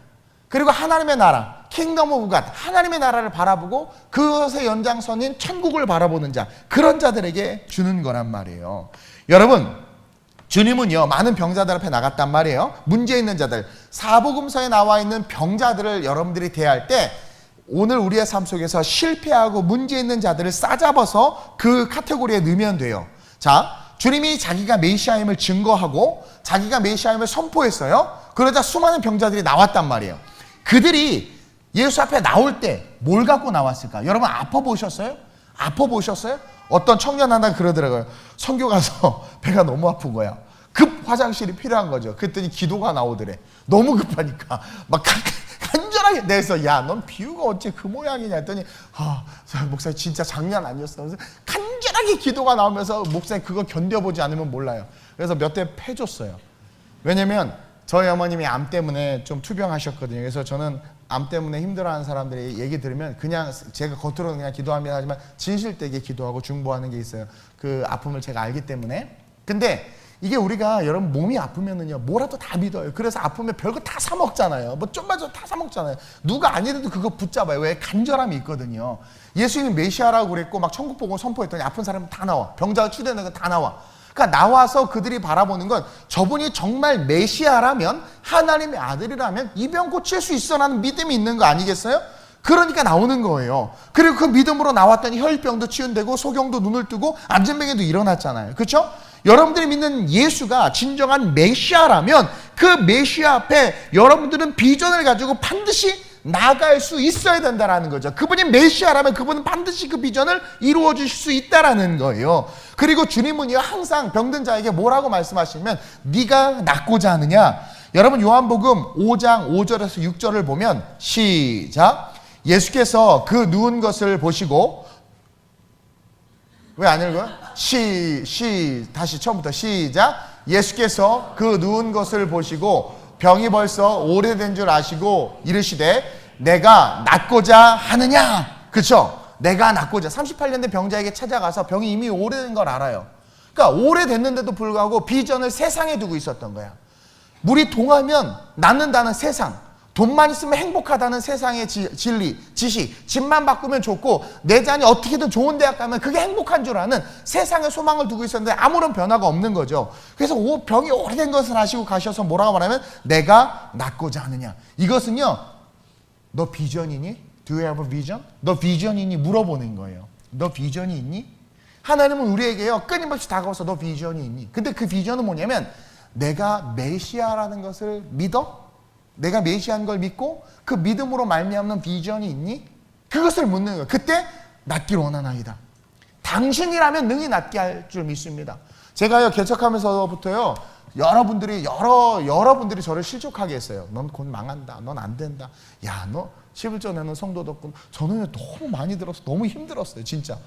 Speaker 2: 그리고 하나님의 나라, 킹덤 오브 갓, 하나님의 나라를 바라보고 그것의 연장선인 천국을 바라보는 자, 그런 자들에게 주는 거란 말이에요. 여러분, 주님은요 많은 병자들 앞에 나갔단 말이에요. 문제 있는 자들, 사복음서에 나와 있는 병자들을 여러분들이 대할 때 오늘 우리의 삶 속에서 실패하고 문제 있는 자들을 싸잡아서 그 카테고리에 넣으면 돼요. 자, 주님이 자기가 메시아임을 증거하고 자기가 메시아임을 선포했어요. 그러자 수많은 병자들이 나왔단 말이에요. 그들이 예수 앞에 나올 때 뭘 갖고 나왔을까? 여러분 아파 보셨어요? 어떤 청년 하나 그러더라고요. 선교 가서 배가 너무 아픈 거야. 급 화장실이 필요한 거죠. 그랬더니 기도가 나오더래. 너무 급하니까 막 간절하게 내서, 야, 넌 비유가 어째 그 모양이냐 했더니 목사님 진짜 장난 아니었어. 그래서 간절하게 기도가 나오면서 목사님 그거 견뎌보지 않으면 몰라요. 그래서 몇 대 패줬어요. 왜냐면 저희 어머님이 암 때문에 좀 투병하셨거든요. 그래서 저는 암 때문에 힘들어하는 사람들이 얘기 들으면 그냥 제가 겉으로는 그냥 기도합니다 하지만 진실되게 기도하고 중보하는 게 있어요. 그 아픔을 제가 알기 때문에. 근데 이게 우리가 여러분 몸이 아프면은요 뭐라도 다 믿어요. 그래서 아프면 별거 다 사 먹잖아요. 뭐 좀만 다 사 먹잖아요. 누가 아니래도 그거 붙잡아요. 왜? 간절함이 있거든요. 예수님이 메시아라고 그랬고 막 천국 복음을 선포했더니 아픈 사람은 다 나와. 병자가 치료되는 건 다 나와. 그러니까 나와서 그들이 바라보는 건 저분이 정말 메시아라면, 하나님의 아들이라면 이 병 고칠 수 있어라는 믿음이 있는 거 아니겠어요? 그러니까 나오는 거예요. 그리고 그 믿음으로 나왔더니 혈병도 치유되고 소경도 눈을 뜨고 안전병에도 일어났잖아요. 그렇죠? 여러분들이 믿는 예수가 진정한 메시아라면 그 메시아 앞에 여러분들은 비전을 가지고 반드시 나갈 수 있어야 된다라는 거죠. 그분이 메시아라면 그분은 반드시 그 비전을 이루어 주실 수 있다라는 거예요. 그리고 주님은요 항상 병든 자에게 뭐라고 말씀하시면 네가 낫고자 하느냐. 여러분 요한복음 5장 5절에서 6절을 보면 시작. 예수께서 그 누운 것을 보시고 왜 안 읽어요? 다시 처음부터 시작. 예수께서 그 누운 것을 보시고 병이 벌써 오래된 줄 아시고 이르시되 내가 낫고자 하느냐. 그렇죠? 내가 낫고자. 38년 된 병자에게 찾아가서 병이 이미 오래된 걸 알아요. 그러니까 오래됐는데도 불구하고 비전을 세상에 두고 있었던 거야. 물이 동하면 낫는다는 세상, 돈만 있으면 행복하다는 세상의 진리, 지식, 집만 바꾸면 좋고 내 자녀 어떻게든 좋은 대학 가면 그게 행복한 줄 아는 세상의 소망을 두고 있었는데 아무런 변화가 없는 거죠. 그래서 병이 오래된 것을 아시고 가셔서 뭐라고 말하면 내가 낫고자 하느냐. 이것은요, 너 비전이니? Do you have a vision? 너 비전이니? 물어보는 거예요. 너 비전이 있니? 하나님은 우리에게요 끊임없이 다가와서 너 비전이 있니? 근데 그 비전은 뭐냐면 내가 메시아라는 것을 믿어? 내가 메시아인 걸 믿고 그 믿음으로 말미암는 비전이 있니? 그것을 묻는 거예요. 그때 낫길 원하나이다. 당신이라면 능히 낫게 할 줄 믿습니다. 제가요 개척하면서부터요 여러분들이 저를 실족하게 했어요. 넌 곧 망한다. 넌 안 된다. 야, 너 11조 내는 성도도 없고. 저는 너무 많이 들어서 너무 힘들었어요. 진짜.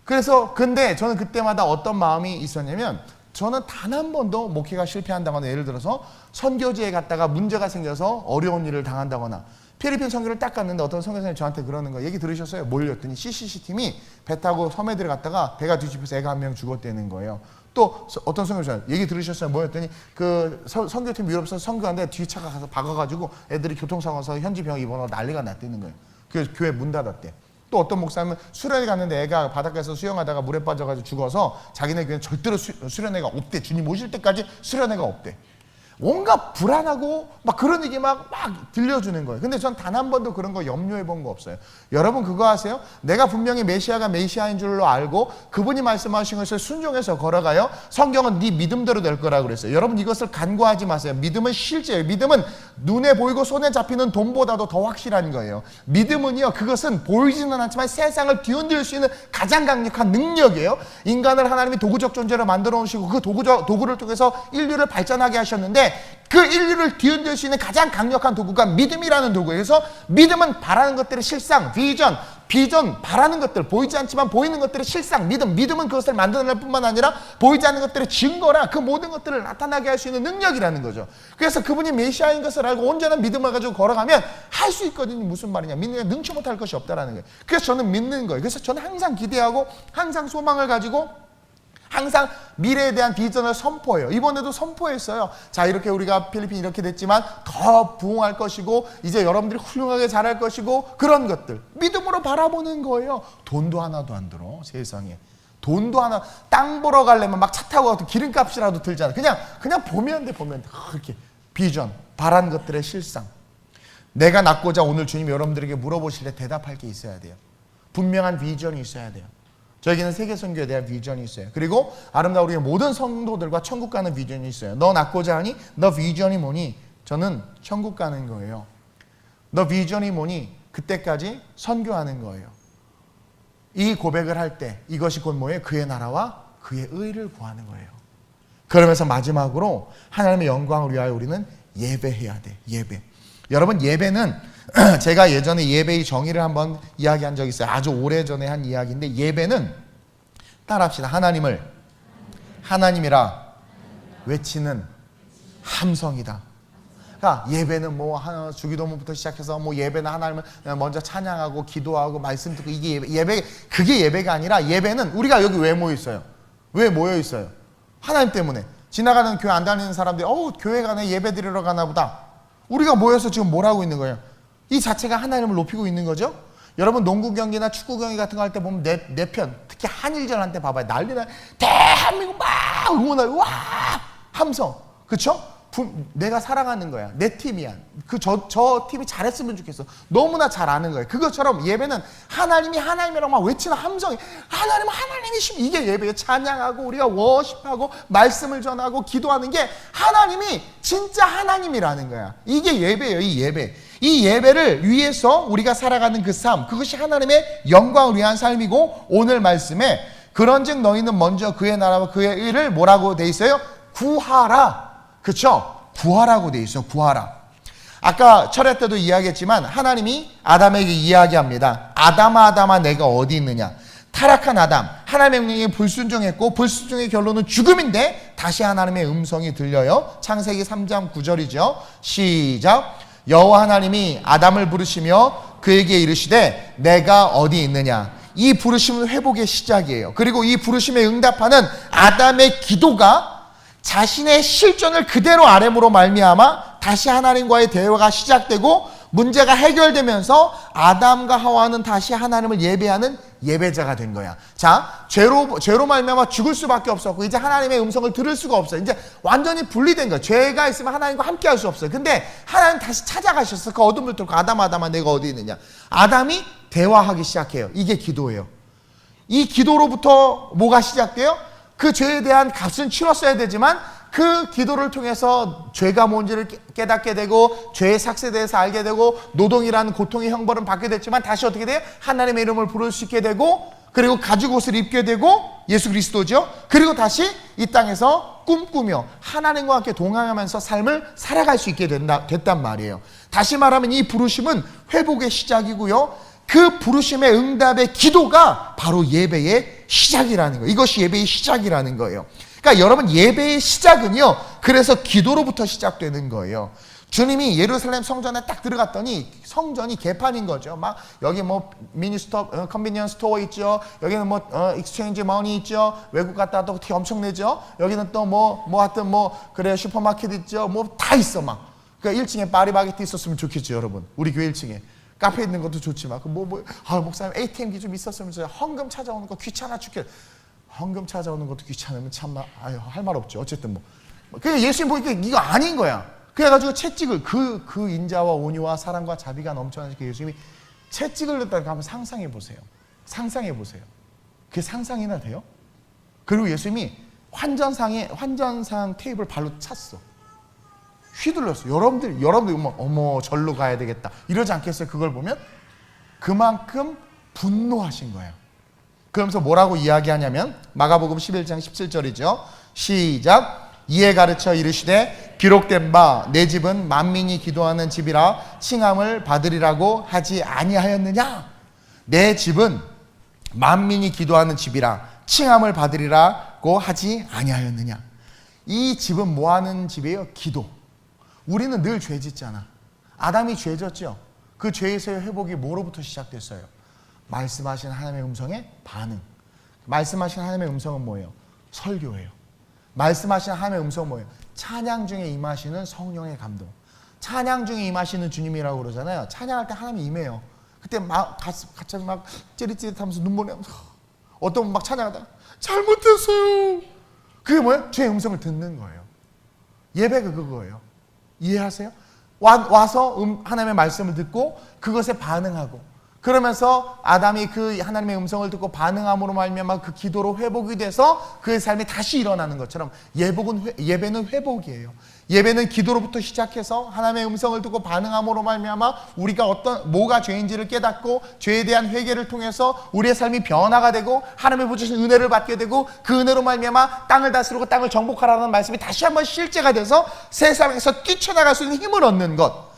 Speaker 2: 그래서 근데 저는 그때마다 어떤 마음이 있었냐면 저는 단 한 번도 목회가 실패한다거나 예를 들어서 선교지에 갔다가 문제가 생겨서 어려운 일을 당한다거나 필리핀 선교를 딱 갔는데 어떤 선교사님이 저한테 그러는 거 얘기 들으셨어요? 몰렸더니 CCC 팀이 배 타고 섬에 들어갔다가 배가 뒤집혀서 애가 한 명 죽었다는 거예요. 또 어떤 선교사 얘기 들으셨어요? 뭐였더니 그 선교팀 유럽에서 선교하는데 뒤차가 가서 박아가지고 애들이 교통사고 나서 현지 병 입원하고 난리가 났다는 거예요. 그래서 교회 문 닫았대. 또 어떤 목사님은 수련회 갔는데 애가 바닷가에서 수영하다가 물에 빠져가지고 죽어서 자기네 교회는 절대로 수련회가 없대. 주님 오실 때까지 수련회가 없대. 온갖 불안하고 막 그런 얘기 막 들려주는 거예요. 근데 전 단 한 번도 그런 거 염려해 본 거 없어요. 여러분 그거 아세요? 내가 분명히 메시아가 메시아인 줄로 알고 그분이 말씀하신 것을 순종해서 걸어가요. 성경은 네 믿음대로 될 거라고 그랬어요. 여러분 이것을 간과하지 마세요. 믿음은 실제예요. 믿음은 눈에 보이고 손에 잡히는 돈보다도 더 확실한 거예요. 믿음은요 그것은 보이지는 않지만 세상을 뒤흔들 수 있는 가장 강력한 능력이에요. 인간을 하나님이 도구적 존재로 만들어 놓으시고 그 도구를 통해서 인류를 발전하게 하셨는데 그 인류를 뒤흔들 수 있는 가장 강력한 도구가 믿음이라는 도구예요. 그래서 믿음은 바라는 것들의 실상, 비전, 바라는 것들, 보이지 않지만 보이는 것들의 실상, 믿음은 그것을 만들어낼 뿐만 아니라 보이지 않는 것들의 증거라 그 모든 것들을 나타나게 할 수 있는 능력이라는 거죠. 그래서 그분이 메시아인 것을 알고 온전한 믿음을 가지고 걸어가면 할 수 있거든요. 무슨 말이냐? 믿는 게 능치 못할 것이 없다라는 거예요. 그래서 저는 믿는 거예요. 그래서 저는 항상 기대하고 항상 소망을 가지고 항상 미래에 대한 비전을 선포해요. 이번에도 선포했어요. 자, 이렇게 우리가 필리핀 이렇게 됐지만 더 부흥할 것이고 이제 여러분들이 훌륭하게 잘할 것이고 그런 것들 믿음으로 바라보는 거예요. 돈도 하나도 안 들어 세상에. 돈도 하나 땅 보러 가려면 막 차 타고 가도 기름값이라도 들잖아. 그냥 보면 돼. 그렇게 비전 바라는 것들의 실상. 내가 낫고자 오늘 주님이 여러분들에게 물어보실 때 대답할 게 있어야 돼요. 분명한 비전이 있어야 돼요. 저에게는 세계 선교에 대한 비전이 있어요. 그리고 아름다운 우리의 모든 성도들과 천국 가는 비전이 있어요. 너 낫고자 하니? 너 비전이 뭐니? 저는 천국 가는 거예요. 너 비전이 뭐니? 그때까지 선교하는 거예요. 이 고백을 할 때 이것이 곧 뭐예요? 그의 나라와 그의 의를 구하는 거예요. 그러면서 마지막으로 하나님의 영광을 위하여 우리는 예배해야 돼. 예배. 여러분 예배는 제가 예전에 예배의 정의를 한번 이야기한 적이 있어요. 아주 오래전에 한 이야기인데 예배는 따라합시다. 하나님을 하나님이라 외치는 함성이다. 그러니까 예배는 뭐 주기도문부터 시작해서 뭐 예배는 하나님을 먼저 찬양하고 기도하고 말씀 듣고 이게 예배 그게 예배가 아니라 예배는 우리가 여기 왜 모여 있어요? 왜 모여 있어요? 하나님 때문에. 지나가는 교회 안 다니는 사람들이 교회 가네, 예배 드리러 가나 보다. 우리가 모여서 지금 뭘 하고 있는 거예요? 이 자체가 하나님을 높이고 있는 거죠. 여러분 농구 경기나 축구 경기 같은 거 할 때 보면 내 편, 특히 한일전 할 때 봐봐요. 난리나. 대한민국 막 응원하고 와 함성. 그렇죠? 내가 사랑하는 거야. 내 팀이야. 저 팀이 잘했으면 좋겠어. 너무나 잘 아는 거예요. 그것처럼 예배는 하나님이 하나님이라고 막 외치는 함성이 하나님은 하나님이시면 이게 예배예요. 찬양하고 우리가 워십하고 말씀을 전하고 기도하는 게 하나님이 진짜 하나님이라는 거야. 이게 예배예요. 이 예배. 이 예배를 위해서 우리가 살아가는 그 삶, 그것이 하나님의 영광을 위한 삶이고 오늘 말씀에 그런즉 너희는 먼저 그의 나라와 그의 의를 뭐라고 돼 있어요? 구하라. 그렇죠? 구하라고 돼 있어요. 구하라. 아까 철회 때도 이야기했지만 하나님이 아담에게 이야기합니다. 아담아 아담아 내가 어디 있느냐. 타락한 아담, 하나님의 명령에 불순종했고 불순종의 결론은 죽음인데 다시 하나님의 음성이 들려요. 창세기 3장 9절이죠. 시작. 여호와 하나님이 아담을 부르시며 그에게 이르시되 내가 어디 있느냐. 이 부르심은 회복의 시작이에요. 그리고 이 부르심에 응답하는 아담의 기도가 자신의 실존을 그대로 아뢰므로 말미암아 다시 하나님과의 대화가 시작되고 문제가 해결되면서 아담과 하와는 다시 하나님을 예배하는 예배자가 된 거야. 자, 죄로 말미암아 죽을 수밖에 없었고 이제 하나님의 음성을 들을 수가 없어요. 이제 완전히 분리된 거야. 죄가 있으면 하나님과 함께 할 수 없어요. 근데 하나님 다시 찾아가셨어. 그 어둠을 뚫고 아담아 내가 어디 있느냐. 아담이 대화하기 시작해요. 이게 기도예요. 이 기도로부터 뭐가 시작돼요? 그 죄에 대한 값은 치렀어야 되지만 그 기도를 통해서 죄가 뭔지를 깨닫게 되고 죄의 삭스에 대해서 알게 되고 노동이라는 고통의 형벌은 받게 됐지만 다시 어떻게 돼요? 하나님의 이름을 부를 수 있게 되고 그리고 가죽 옷을 입게 되고 예수 그리스도죠. 그리고 다시 이 땅에서 꿈꾸며 하나님과 함께 동행하면서 삶을 살아갈 수 있게 됐단 말이에요. 다시 말하면 이 부르심은 회복의 시작이고요. 그 부르심의 응답의 기도가 바로 예배의 시작이라는 거예요. 이것이 예배의 시작이라는 거예요. 그러니까 여러분 예배의 시작은요. 그래서 기도로부터 시작되는 거예요. 주님이 예루살렘 성전에 딱 들어갔더니 성전이 개판인 거죠. 막 여기 뭐 미니스토어, 컨비니언스 스토어 있죠. 여기는 뭐 익스체인지 머니 있죠. 외국 갔다 와도 티 엄청 내죠. 여기는 또 하여튼 그래 슈퍼마켓 있죠. 뭐 다 있어 막. 그러니까 1층에 파리바게트 있었으면 좋겠죠, 여러분. 우리 교회 1층에. 카페 있는 것도 좋지만 목사님 ATM기 좀 있었으면 좋겠어요. 헌금 찾아오는 거 귀찮아 죽겠. 헌금 찾아오는 것도 귀찮으면 참 할 말 없죠. 어쨌든 그냥 예수님 보니까 이거 아닌 거야. 그래가지고 채찍을 그 인자와 온유와 사랑과 자비가 넘쳐나는 그 예수님이 채찍을 넣다가 한번 상상해 보세요. 상상해 보세요. 그게 상상이나 돼요? 그리고 예수님이 환전상 테이블 발로 찼어. 휘둘렀어. 여러분들 어머 절로 가야 되겠다 이러지 않겠어요? 그걸 보면 그만큼 분노하신 거예요. 그러면서 뭐라고 이야기하냐면 마가복음 11장 17절이죠. 시작. 이에 가르쳐 이르시되 기록된 바 내 집은 만민이 기도하는 집이라 칭함을 받으리라고 하지 아니하였느냐. 내 집은 만민이 기도하는 집이라 칭함을 받으리라고 하지 아니하였느냐. 이 집은 뭐하는 집이에요? 기도. 우리는 늘 죄 짓잖아. 아담이 죄 졌죠. 그 죄에서의 회복이 뭐로부터 시작됐어요? 말씀하신 하나님의 음성에 반응. 말씀하신 하나님의 음성은 뭐예요? 설교예요. 말씀하신 하나님의 음성은 뭐예요? 찬양 중에 임하시는 성령의 감동. 찬양 중에 임하시는 주님이라고 그러잖아요. 찬양할 때 하나님이 임해요. 그때 같이 막 찌릿찌릿하면서 눈물이 어떤 분 막 찬양하다가 잘못했어요. 그게 뭐예요? 주의 음성을 듣는 거예요. 예배가 그거예요. 이해하세요? 와서 하나님의 말씀을 듣고 그것에 반응하고 그러면서 아담이 그 하나님의 음성을 듣고 반응함으로 말미암아 그 기도로 회복이 돼서 그의 삶이 다시 일어나는 것처럼 예배는 회복이에요. 예배는 기도로부터 시작해서 하나님의 음성을 듣고 반응함으로 말미암아 우리가 뭐가 죄인지를 깨닫고 죄에 대한 회개를 통해서 우리의 삶이 변화가 되고 하나님의 부주신 은혜를 받게 되고 그 은혜로 말미암아 땅을 다스리고 땅을 정복하라는 말씀이 다시 한번 실제가 돼서 세상에서 뛰쳐나갈 수 있는 힘을 얻는 것.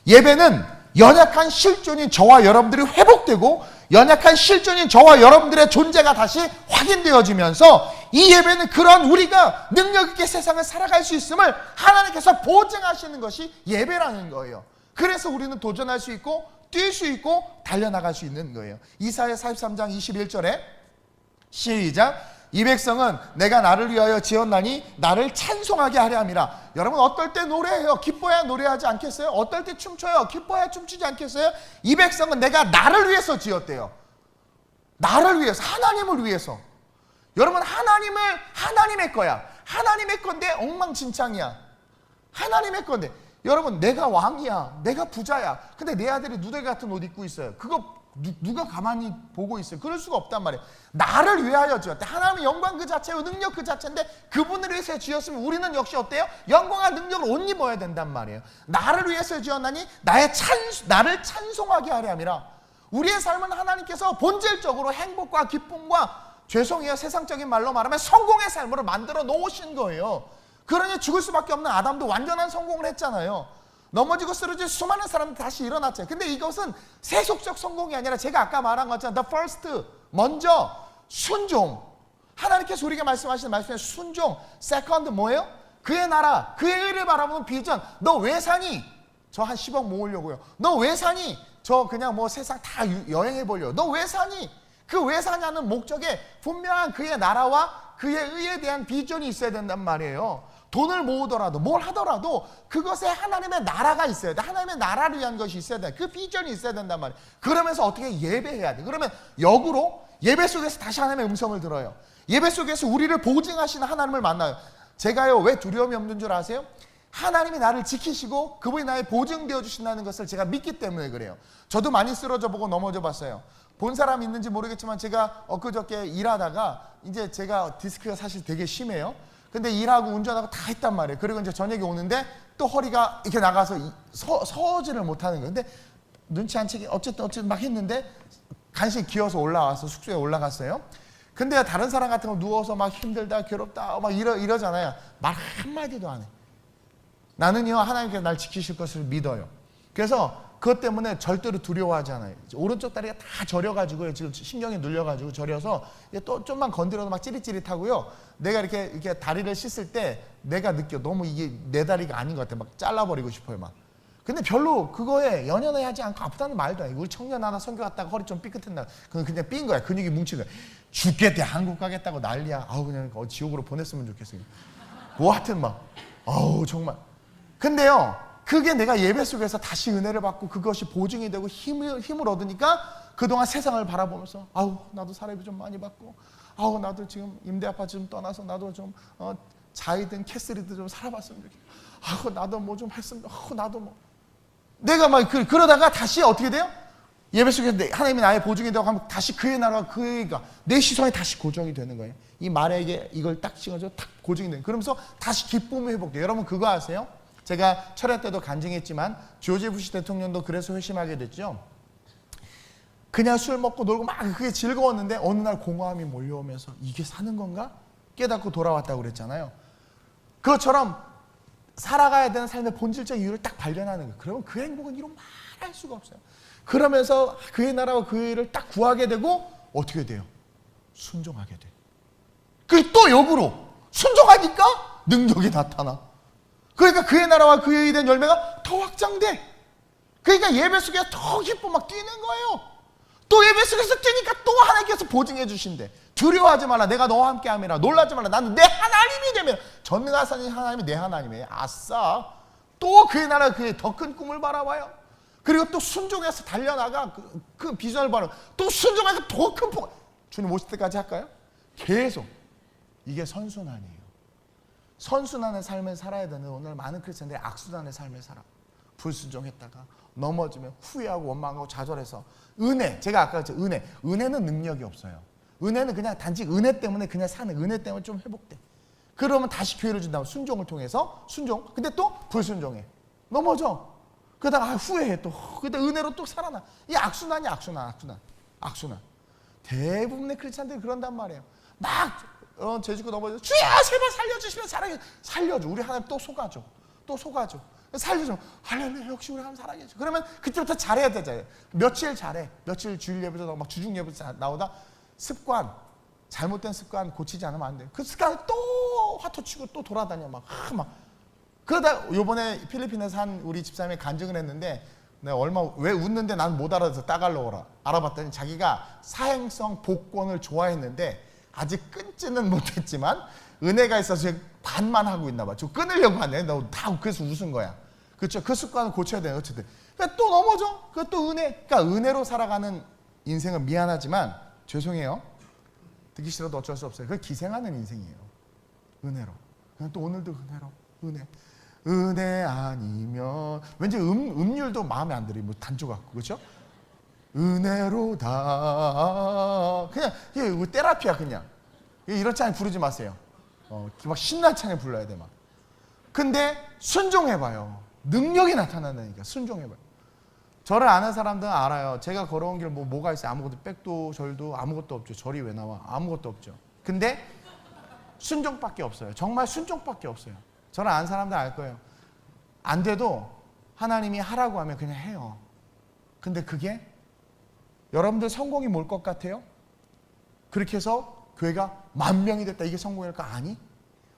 Speaker 2: 예배는 연약한 실존인 저와 여러분들이 회복되고 연약한 실존인 저와 여러분들의 존재가 다시 확인되어지면서 이 예배는 그런 우리가 능력 있게 세상을 살아갈 수 있음을 하나님께서 보증하시는 것이 예배라는 거예요. 그래서 우리는 도전할 수 있고 뛸 수 있고 달려나갈 수 있는 거예요. 이사야 43장 21절에 시작. 이 백성은 내가 나를 위하여 지었나니 나를 찬송하게 하려 함이라. 여러분 어떨 때 노래해요? 기뻐야 노래하지 않겠어요? 어떨 때 춤춰요? 기뻐야 춤추지 않겠어요? 이 백성은 내가 나를 위해서 지었대요. 나를 위해서, 하나님을 위해서. 여러분 하나님의 거야. 하나님의 건데 엉망진창이야. 하나님의 건데. 여러분 내가 왕이야. 내가 부자야. 근데 내 아들이 누더기 같은 옷 입고 있어요. 그거 누가 가만히 보고 있어요? 그럴 수가 없단 말이에요. 나를 위하여 지었대. 하나님의 영광 그 자체요, 능력 그 자체인데 그분을 위해서 지었으면 우리는 역시 어때요? 영광과 능력을 옷 입어야 된단 말이에요. 나를 위해서 지었나니 나를 찬송하게 하려 함이라. 우리의 삶은 하나님께서 본질적으로 행복과 기쁨과, 죄송해요, 세상적인 말로 말하면 성공의 삶으로 만들어 놓으신 거예요. 그러니 죽을 수밖에 없는 아담도 완전한 성공을 했잖아요. 넘어지고 쓰러진 수많은 사람들이 다시 일어났죠. 근데 이것은 세속적 성공이 아니라 제가 아까 말한 것처럼 the first, 먼저 순종. 하나님께서 우리에게 말씀하시는 말씀에 순종. second 뭐예요? 그의 나라, 그의 의를 바라보는 비전. 너 왜 사니? 저 한 10억 모으려고요. 너 왜 사니? 저 그냥 뭐 세상 다 여행해 보려고. 너 왜 사니? 그 왜 사냐는 목적에 분명한 그의 나라와 그의 의에 대한 비전이 있어야 된단 말이에요. 돈을 모으더라도 뭘 하더라도 그것에 하나님의 나라가 있어야 돼. 하나님의 나라를 위한 것이 있어야 돼. 그 비전이 있어야 된단 말이에요. 그러면서 어떻게 예배해야 돼. 그러면 역으로 예배 속에서 다시 하나님의 음성을 들어요. 예배 속에서 우리를 보증하시는 하나님을 만나요. 제가요 왜 두려움이 없는 줄 아세요? 하나님이 나를 지키시고 그분이 나의 보증되어 주신다는 것을 제가 믿기 때문에 그래요. 저도 많이 쓰러져 보고 넘어져 봤어요. 본 사람 있는지 모르겠지만 제가 엊그저께 일하다가 이제 제가 디스크가 사실 되게 심해요. 근데 일하고 운전하고 다 했단 말이에요. 그리고 이제 저녁에 오는데 또 허리가 이렇게 나가서 서지를 못하는 거예요. 근데 눈치 안 채게 어쨌든 막 했는데 간신히 기어서 올라와서 숙소에 올라갔어요. 근데 다른 사람 같은 거 누워서 막 힘들다 괴롭다 막 이러잖아요. 말 한마디도 안 해. 나는요 하나님께서 날 지키실 것을 믿어요. 그래서 그것 때문에 절대로 두려워하지 않아요. 오른쪽 다리가 다 저려가지고요. 지금 신경이 눌려가지고 저려서 또 좀만 건드려도 막 찌릿찌릿하고요. 내가 이렇게 다리를 씻을 때 내가 느껴. 너무 이게 내 다리가 아닌 것 같아. 막 잘라버리고 싶어요. 막. 근데 별로 그거에 연연해 하지 않고 아프다는 말도 아니고. 우리 청년 하나 선교 갔다가 허리 좀 삐끗했나. 그건 그냥 삔 거야. 근육이 뭉친 거야. 죽겠대. 한국 가겠다고 난리야. 아우 그냥 지옥으로 보냈으면 좋겠어. 뭐 하여튼 막. 아우 정말. 근데요. 그게 내가 예배 속에서 다시 은혜를 받고 그것이 보증이 되고 힘을 얻으니까 그동안 세상을 바라보면서 아우 나도 사례비 좀 많이 받고 아우 나도 지금 임대 아파트 좀 떠나서 나도 좀 자이든 캐슬이든 좀 살아봤으면 좋겠고 아우 나도 뭐 좀 했으면 아우 나도 뭐 내가 막 그러다가 다시 어떻게 돼요? 예배 속에서 하나님이 나의 보증이 되고 하면 다시 그의 나라와 그의가 내 시선이 다시 고정이 되는 거예요. 이 말에게 이걸 딱 찍어줘 탁 고정이 되는. 그러면서 다시 기쁨이 회복돼요. 여러분 그거 아세요? 제가 철야 때도 간증했지만 조지 부시 대통령도 그래서 회심하게 됐죠. 그냥 술 먹고 놀고 막 그게 즐거웠는데 어느 날 공허함이 몰려오면서 이게 사는 건가? 깨닫고 돌아왔다고 그랬잖아요. 그것처럼 살아가야 되는 삶의 본질적 이유를 딱 발견하는 거예요. 그러면 그 행복은 이루 말할 수가 없어요. 그러면서 그의 나라와 그의 일을 딱 구하게 되고 어떻게 돼요? 순종하게 돼. 그리고 또 역으로 순종하니까 능력이 나타나. 그러니까 그의 나라와 그의 일에 대한 열매가 더 확장돼. 그러니까 예배 속에서 더 기뻐 막 뛰는 거예요. 또 예배 속에서 뛰니까 또 하나님께서 보증해 주신대. 두려워하지 말라. 내가 너와 함께 함이라. 놀라지 말라. 나는 내 하나님이 되면 전능하신 하나님이 내 하나님이에요. 아싸. 또 그의 나라 그의 더 큰 꿈을 바라봐요. 그리고 또 순종해서 달려나가 그 비전을 바라. 또 순종해서 더 큰 꿈. 주님 오실 때까지 할까요? 계속. 이게 선순환이에요. 선순환의 삶을 살아야 되는 오늘 많은 크리스천들이 악순환의 삶을 살아. 불순종했다가 넘어지면 후회하고 원망하고 좌절해서 은혜. 제가 아까 그랬죠. 은혜는 능력이 없어요. 은혜는 그냥 단지 은혜 때문에 그냥 사는 은혜 때문에 좀 회복돼. 그러면 다시 기회를 준다면 순종을 통해서 순종. 근데 또 불순종해. 넘어져. 그러다가 후회해 또. 근데 은혜로 또 살아나. 이 악순환이 악순환. 대부분의 크리스천들이 그런단 말이에요. 막 제주고 넘어져. 주야 제발 살려주시면 사랑해. 살려줘. 우리 하나님 또 속아줘. 살려줘. 할렐루야 역시 우리 하나님 사랑해줘. 그러면 그때부터 잘해야 되잖아요. 며칠 잘해. 며칠 주일 예배도 막 주중 예배도 나오다 습관. 잘못된 습관 고치지 않으면 안 돼요. 그 습관을 또 화투 치고 또 돌아다녀 막. 그러다 요번에 필리핀에서 한 우리 집사님이 간증을 했는데 내가 왜 웃는데 난 못 알아서 따갈로 오라. 알아봤더니 자기가 사행성 복권을 좋아했는데 아직 끊지는 못했지만 은혜가 있어서 반만 하고 있나 봐. 저 끊으려고 하네. 너 다 그래서 웃은 거야. 그렇죠? 그 습관을 고쳐야 돼요. 어쨌든. 그러니까 또 넘어져. 그또 은혜. 그러니까 은혜로 살아가는 인생은 미안하지만 죄송해요. 듣기 싫어도 어쩔 수 없어요. 그 기생하는 인생이에요. 은혜로. 그냥 또 오늘도 은혜로. 은혜. 은혜 아니면 왠지 음률도 마음에 안 들어요. 뭐 단조 같고 그렇죠? 은혜로다. 그냥 이게 테라피야 그냥. 이런 찬양 부르지 마세요. 막 신난 찬양 불러야 돼 막. 근데 순종해봐요. 능력이 나타난다니까. 순종해봐요. 저를 아는 사람들은 알아요. 제가 걸어온 길 뭐가 있어요? 아무것도 백도 절도 아무것도 없죠. 절이 왜 나와? 아무것도 없죠. 근데 순종밖에 없어요. 정말 순종밖에 없어요. 저를 아는 사람들 알 거예요. 안 돼도 하나님이 하라고 하면 그냥 해요. 근데 그게 여러분들 성공이 뭘 것 같아요? 그렇게 해서 교회가 10,000명이 됐다. 이게 성공일까? 아니.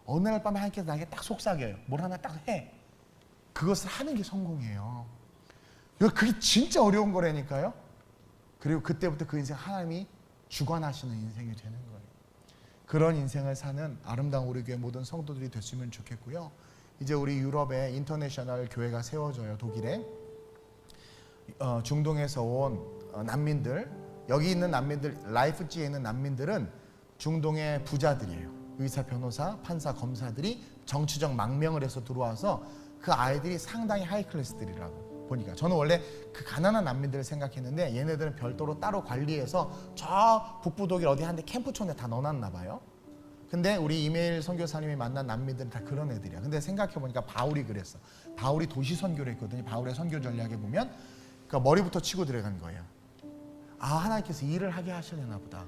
Speaker 2: 어느 날 밤에 하나님께서 나에게 딱 속삭여요. 뭘 하나 딱 해. 그것을 하는 게 성공이에요. 그게 진짜 어려운 거라니까요. 그리고 그때부터 그 인생 하나님이 주관하시는 인생이 되는 거예요. 그런 인생을 사는 아름다운 우리 교회 모든 성도들이 됐으면 좋겠고요. 이제 우리 유럽에 인터내셔널 교회가 세워져요. 독일에. 중동에서 온 난민들, 여기 있는 난민들, 라이프지에 있는 난민들은 중동의 부자들이에요. 의사, 변호사, 판사, 검사들이 정치적 망명을 해서 들어와서 그 아이들이 상당히 하이클래스들이라고 보니까 저는 원래 그 가난한 난민들을 생각했는데 얘네들은 별도로 따로 관리해서 저 북부 독일 어디 한 데 캠프촌에 다 넣어놨나 봐요. 근데 우리 이메일 선교사님이 만난 난민들은 다 그런 애들이야. 근데 생각해보니까 바울이 그랬어. 바울이 도시 선교를 했거든요. 바울의 선교 전략에 보면 그러니까 머리부터 치고 들어간 거예요. 아, 하나님께서 일을 하게 하시려나 보다.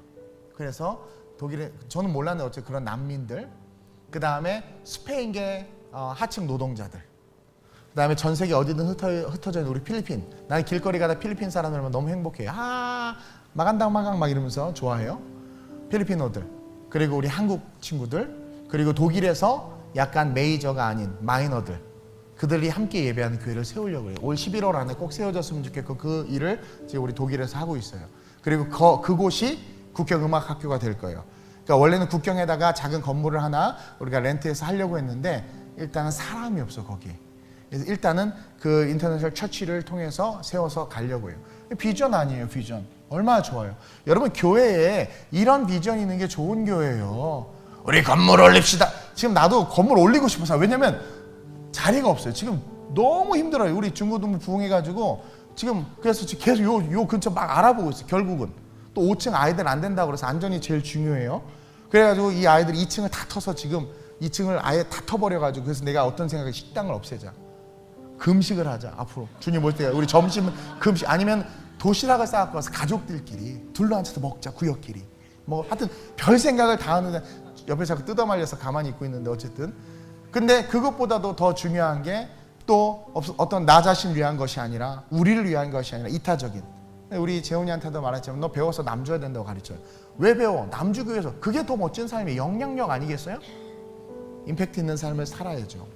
Speaker 2: 그래서 독일에 저는 몰랐는데 어째 그런 난민들, 그 다음에 스페인계 하층 노동자들, 그 다음에 전 세계 어디든 흩어져 있는 우리 필리핀. 나는 길거리 가다 필리핀 사람들 보면 너무 행복해요. 아, 마간당 마강 막 이러면서 좋아해요. 필리핀어들, 그리고 우리 한국 친구들, 그리고 독일에서 약간 메이저가 아닌 마이너들, 그들이 함께 예배하는 교회를 세우려고 해요. 올 11월 안에 꼭 세워졌으면 좋겠고 그 일을 지금 우리 독일에서 하고 있어요. 그리고 그곳이 국경음악학교가 될 거예요. 그러니까 원래는 국경에다가 작은 건물을 하나 우리가 렌트해서 하려고 했는데 일단은 사람이 없어 거기에. 그래서 일단은 그 인터내셔널 처치를 통해서 세워서 가려고 해요. 비전 아니에요, 비전. 얼마나 좋아요. 여러분 교회에 이런 비전이 있는 게 좋은 교회예요. 우리 건물 올립시다. 지금 나도 건물 올리고 싶어서. 왜냐면 자리가 없어요. 지금 너무 힘들어요. 우리 중고등부 부흥해가지고 지금 그래서 계속 요 근처 막 알아보고 있어요. 결국은. 또 5층 아이들 안 된다고 그래서 안전이 제일 중요해요. 그래가지고 이 아이들이 2층을 다 터서 지금 2층을 아예 다 터버려가지고 그래서 내가 어떤 생각에 식당을 없애자. 금식을 하자 앞으로. 주님 올 때 우리 점심은 금식 아니면 도시락을 싸갖고 와서 가족들끼리 둘러앉아서 먹자. 구역끼리. 뭐 하여튼 별 생각을 다 하는데 옆에 자꾸 뜯어말려서 가만히 있고 있는데 어쨌든. 근데 그것보다도 더 중요한 게 또 어떤 나 자신을 위한 것이 아니라 우리를 위한 것이 아니라 이타적인. 우리 재훈이한테도 말했지만 너 배워서 남 줘야 된다고 가르쳐요. 왜 배워? 남 주기 위해서. 그게 더 멋진 삶의 영향력 아니겠어요? 임팩트 있는 삶을 살아야죠.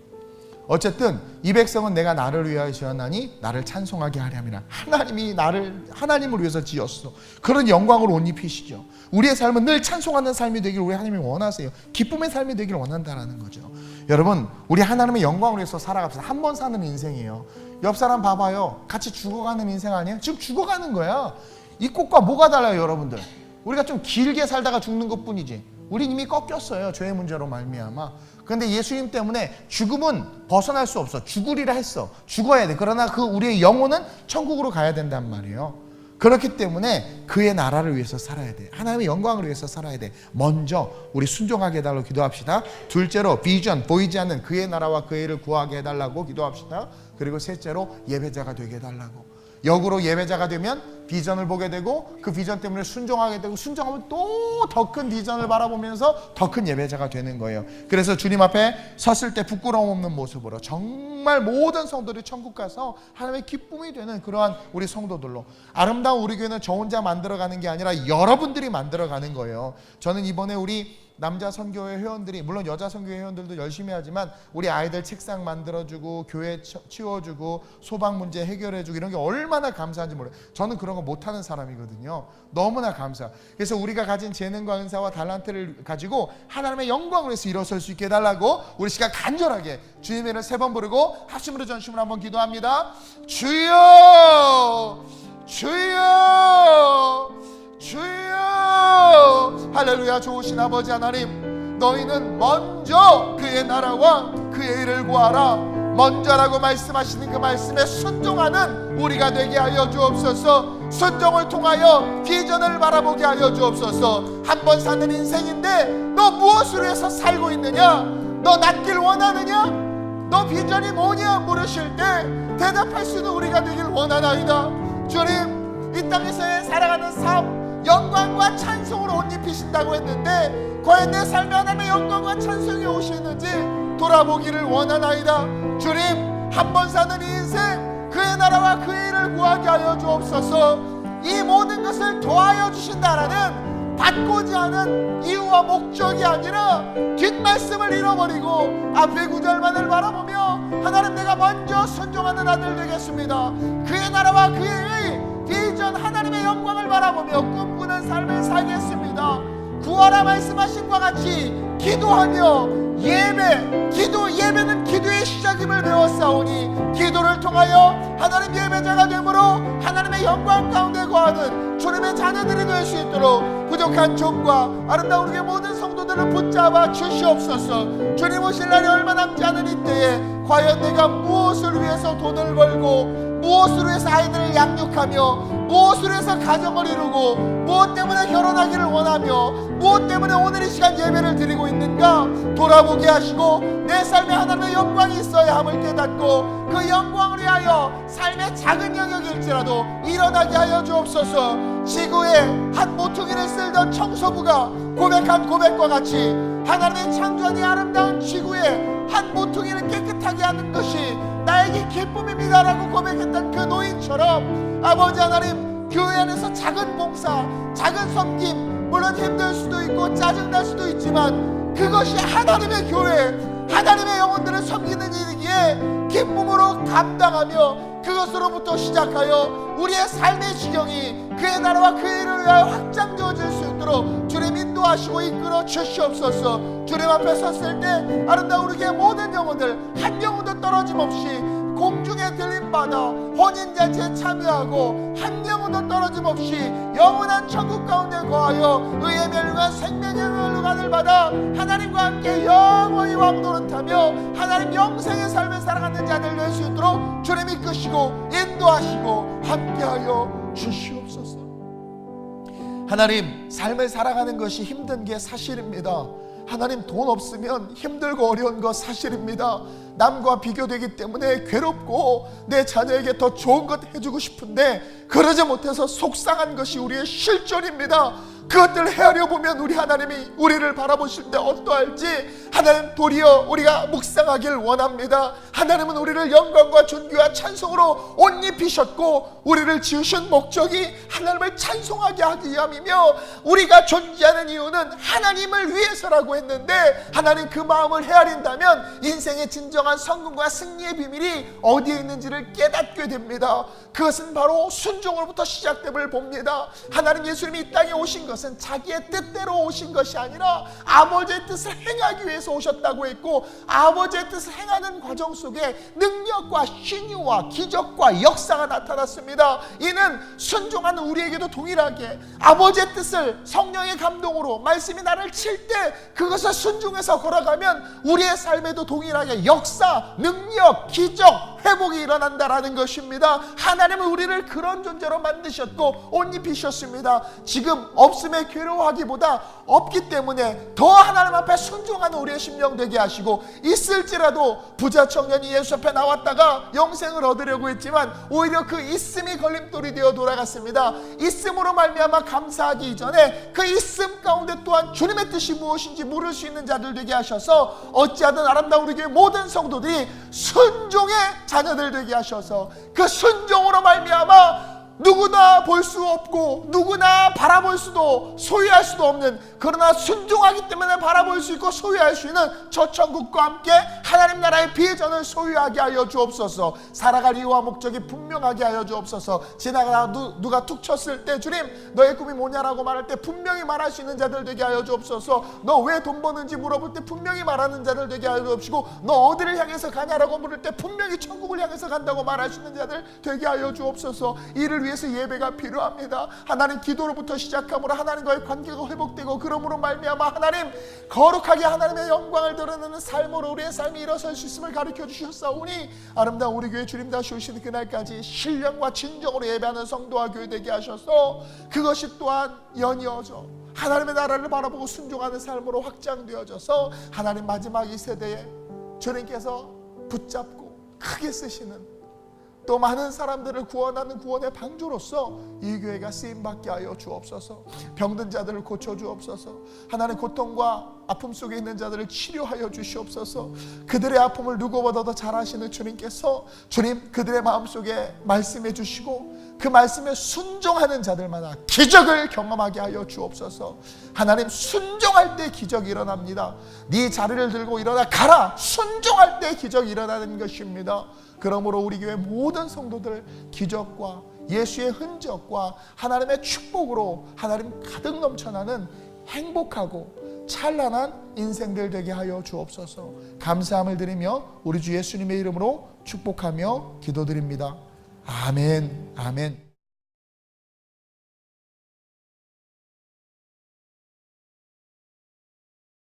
Speaker 2: 어쨌든 이 백성은 내가 나를 위하여 지었나니 나를 찬송하게 하려 함이라. 하나님이 나를 하나님을 위해서 지었어. 그런 영광을 옷 입히시죠. 우리의 삶은 늘 찬송하는 삶이 되기를 우리 하나님이 원하세요. 기쁨의 삶이 되기를 원한다라는 거죠. 여러분 우리 하나님의 영광을 위해서 살아갑시다. 한 번 사는 인생이에요. 옆 사람 봐봐요. 같이 죽어가는 인생 아니에요? 지금 죽어가는 거야. 이 꽃과 뭐가 달라요 여러분들? 우리가 좀 길게 살다가 죽는 것뿐이지. 우린 이미 꺾였어요. 죄의 문제로 말미암아. 그런데 예수님 때문에 죽음은 벗어날 수 없어. 죽으리라 했어. 죽어야 돼. 그러나 그 우리의 영혼은 천국으로 가야 된단 말이에요. 그렇기 때문에 그의 나라를 위해서 살아야 돼. 하나님의 영광을 위해서 살아야 돼. 먼저 우리 순종하게 해달라고 기도합시다. 둘째로 비전, 보이지 않는 그의 나라와 그의 일을 구하게 해달라고 기도합시다. 그리고 셋째로 예배자가 되게 해달라고. 역으로 예배자가 되면 비전을 보게 되고 그 비전 때문에 순종하게 되고 순종하면 또 더 큰 비전을 바라보면서 더 큰 예배자가 되는 거예요. 그래서 주님 앞에 섰을 때 부끄러움 없는 모습으로 정말 모든 성도들이 천국 가서 하나님의 기쁨이 되는 그러한 우리 성도들로 아름다운 우리 교회는 저 혼자 만들어가는 게 아니라 여러분들이 만들어가는 거예요. 저는 이번에 우리 남자 선교회 회원들이, 물론 여자 선교회 회원들도 열심히 하지만 우리 아이들 책상 만들어주고 교회 치워주고 소방 문제 해결해주고 이런 게 얼마나 감사한지 몰라요. 저는 그런 거 못하는 사람이거든요. 너무나 감사. 그래서 우리가 가진 재능과 은사와 달란트를 가지고 하나님의 영광을 위해서 일어설 수 있게 해달라고 우리 시간 간절하게 주님의 이름을 3번 부르고 합심으로 전심으로 한번 기도합니다. 주여, 주여, 주여. 할렐루야. 좋으신 아버지 하나님, 너희는 먼저 그의 나라와 그의 일을 구하라. 먼저라고 말씀하시는 그 말씀에 순종하는 우리가 되게 하여 주옵소서. 순종을 통하여 비전을 바라보게 하여 주옵소서. 한 번 사는 인생인데 너 무엇을 위해서 살고 있느냐? 너 낫길 원하느냐? 너 비전이 뭐냐? 물으실 때 대답할 수 있는 우리가 되길 원하나이다. 주님, 이 땅에서의 살아가는 삶 영광과 찬송으로 옷 입히신다고 했는데 과연 내 삶에 하나님의 영광과 찬송이 오시는지 돌아보기를 원하나이다. 주님, 한 번 사는 이 인생 그의 나라와 그의 일을 구하게 하여 주옵소서. 이 모든 것을 도와여 주신다라는 받고자 하는 이유와 목적이 아니라 뒷말씀을 잃어버리고 앞의 구절만을 바라보며 하나님, 내가 먼저 순종하는 아들 되겠습니다. 그의 나라와 그의 의 비전, 하나님의 영광을 바라보며 꿈꾸는 삶을 살겠습니다. 구하라 말씀하신 것 같이 기도하며 예배는 기도의 시작임을 배웠사오니 기도를 통하여 하나님 예배자가 되므로 하나님의 영광 가운데 거하는 주님의 자녀들이 될 수 있도록 부족한 종과 아름다운 우리의 모든 성도들을 붙잡아 주시옵소서. 주님 오실 날이 얼마 남지 않은 이때에 과연 내가 무엇을 위해서 돈을 벌고, 무엇을 위해서 아이들을 양육하며, 무엇을 위해서 가정을 이루고, 무엇 때문에 결혼하기를 원하며, 무엇 때문에 오늘 이 시간 예배를 드리고 있는가 돌아보게 하시고 내 삶에 하나님의 영광이 있어야 함을 깨닫고 그 영광을 위하여 삶의 작은 영역일지라도 일어나게 하여 주옵소서. 지구에 한 모퉁이를 쓸던 청소부가 고백한 고백과 같이 하나님의 창조한 이 아름다운 지구에 한 모퉁이를 깨끗하게 하는 것이 나에게 기쁨입니다라고 고백했던 그 노인처럼 아버지 하나님, 교회 안에서 작은 봉사, 작은 섬김, 물론 힘들 수도 있고 짜증날 수도 있지만 그것이 하나님의 교회, 하나님의 영혼들을 섬기는 일이기에 기쁨으로 감당하며 그것으로부터 시작하여 우리의 삶의 지경이 그의 나라와 그의 일을 위하여 확장되어질 수 있도록 주님 인도하시고 이끌어 주시옵소서. 주님 앞에 섰을 때 아름다운 우리의 모든 영혼들 한 영혼도 떨어짐없이 공중에 들림받아 혼인잔치에 참여하고 한 영혼도 떨어짐없이 영원한 천국 가운데 거하여 의의 멸류관 생명의 멸류관을 받아 하나님과 함께 영원히 왕노릇하며 하나님 영생의 삶을 살아가는 자들 될 수 있도록 주님 이끄시고 인도하시고 함께하여 주시옵소서. 하나님, 삶을 살아가는 것이 힘든 게 사실입니다. 하나님, 돈 없으면 힘들고 어려운 거 사실입니다. 남과 비교되기 때문에 괴롭고 내 자녀에게 더 좋은 것 해주고 싶은데 그러지 못해서 속상한 것이 우리의 실존입니다. 그것들을 헤아려 보면 우리 하나님이 우리를 바라보실 때 어떠할지 하나님 도리어 우리가 묵상하길 원합니다. 하나님은 우리를 영광과 존귀와 찬송으로 옷 입히셨고 우리를 지으신 목적이 하나님을 찬송하게 하기 위함이며 우리가 존재하는 이유는 하나님을 위해서라고 했는데 하나님, 그 마음을 헤아린다면 인생의 진정한 성공과 승리의 비밀이 어디에 있는지를 깨닫게 됩니다. 그것은 바로 순종으로부터 시작됨을 봅니다. 하나님, 예수님이 이 땅에 오신 것은 자기의 뜻대로 오신 것이 아니라 아버지의 뜻을 행하기 위해서 오셨다고 했고 아버지의 뜻을 행하는 과정 속에 능력과 신유와 기적과 역사가 나타났습니다. 이는 순종하는 우리에게도 동일하게 아버지의 뜻을 성령의 감동으로 말씀이 나를 칠 때 그것을 순종해서 걸어가면 우리의 삶에도 동일하게 역사, 능력, 기적, 회복이 일어난다라는 것입니다. 하나님은 우리를 그런 존재로 만드셨고 옷 입히셨습니다. 지금 없음에 괴로워하기보다 없기 때문에 더 하나님 앞에 순종하는 우리의 심령 되게 하시고, 있을지라도 부자 청년이 예수 앞에 나왔다가 영생을 얻으려고 했지만 오히려 그 있음이 걸림돌이 되어 돌아갔습니다. 있음으로 말미암아 감사하기 이전에 그 있음 가운데 또한 주님의 뜻이 무엇인지 물을 수 있는 자들 되게 하셔서 어찌하든 아름다운 우리 교회 모든 성도들이 순종의 자녀들 되게 하셔서 그 순종으로 말미암아 누구나 볼 수 없고 누구나 바라볼 수도 소유할 수도 없는, 그러나 순종하기 때문에 바라볼 수 있고 소유할 수 있는 저 천국과 함께 하나님 나라의 비전을 소유하게 하여 주옵소서. 살아갈 이유와 목적이 분명하게 하여 주옵소서. 지나가다 누가 툭 쳤을 때 주님 너의 꿈이 뭐냐라고 말할 때 분명히 말할 수 있는 자들 되게 하여 주옵소서. 너 왜 돈 버는지 물어볼 때 분명히 말하는 자들 되게 하여 주옵시고, 너 어디를 향해서 가냐라고 물을 때 분명히 천국을 향해서 간다고 말할 수 있는 자들 되게 하여 주옵소서. 이를 위해서 예배가 필요합니다. 하나님, 기도로부터 시작함으로 하나님과의 관계가 회복되고 그러므로 말미암아 하나님 거룩하게 하나님의 영광을 드러내는 삶으로 우리의 삶이 일어설 수 있음을 가르쳐 주셨사오니, 아름다운 우리 교회 주님 다시 오시는 그날까지 신령과 진정으로 예배하는 성도와 교회 되게 하셔서 그것이 또한 연이어져 하나님의 나라를 바라보고 순종하는 삶으로 확장되어져서 하나님 마지막 이 세대에 주님께서 붙잡고 크게 쓰시는, 또 많은 사람들을 구원하는 구원의 방주로서 이 교회가 쓰임받게 하여 주옵소서. 병든 자들을 고쳐주옵소서. 하나님, 고통과 아픔 속에 있는 자들을 치료하여 주시옵소서. 그들의 아픔을 누구보다도 잘 아시는 주님께서 주님 그들의 마음속에 말씀해 주시고 그 말씀에 순종하는 자들마다 기적을 경험하게 하여 주옵소서. 하나님, 순종할 때 기적이 일어납니다. 네 자리를 들고 일어나 가라. 순종할 때 기적이 일어나는 것입니다. 그러므로 우리 교회 모든 성도들 기적과 예수의 흔적과 하나님의 축복으로 하나님 가득 넘쳐나는 행복하고 찬란한 인생들 되게 하여 주옵소서. 감사함을 드리며 우리 주 예수님의 이름으로 축복하며 기도드립니다. 아멘. 아멘.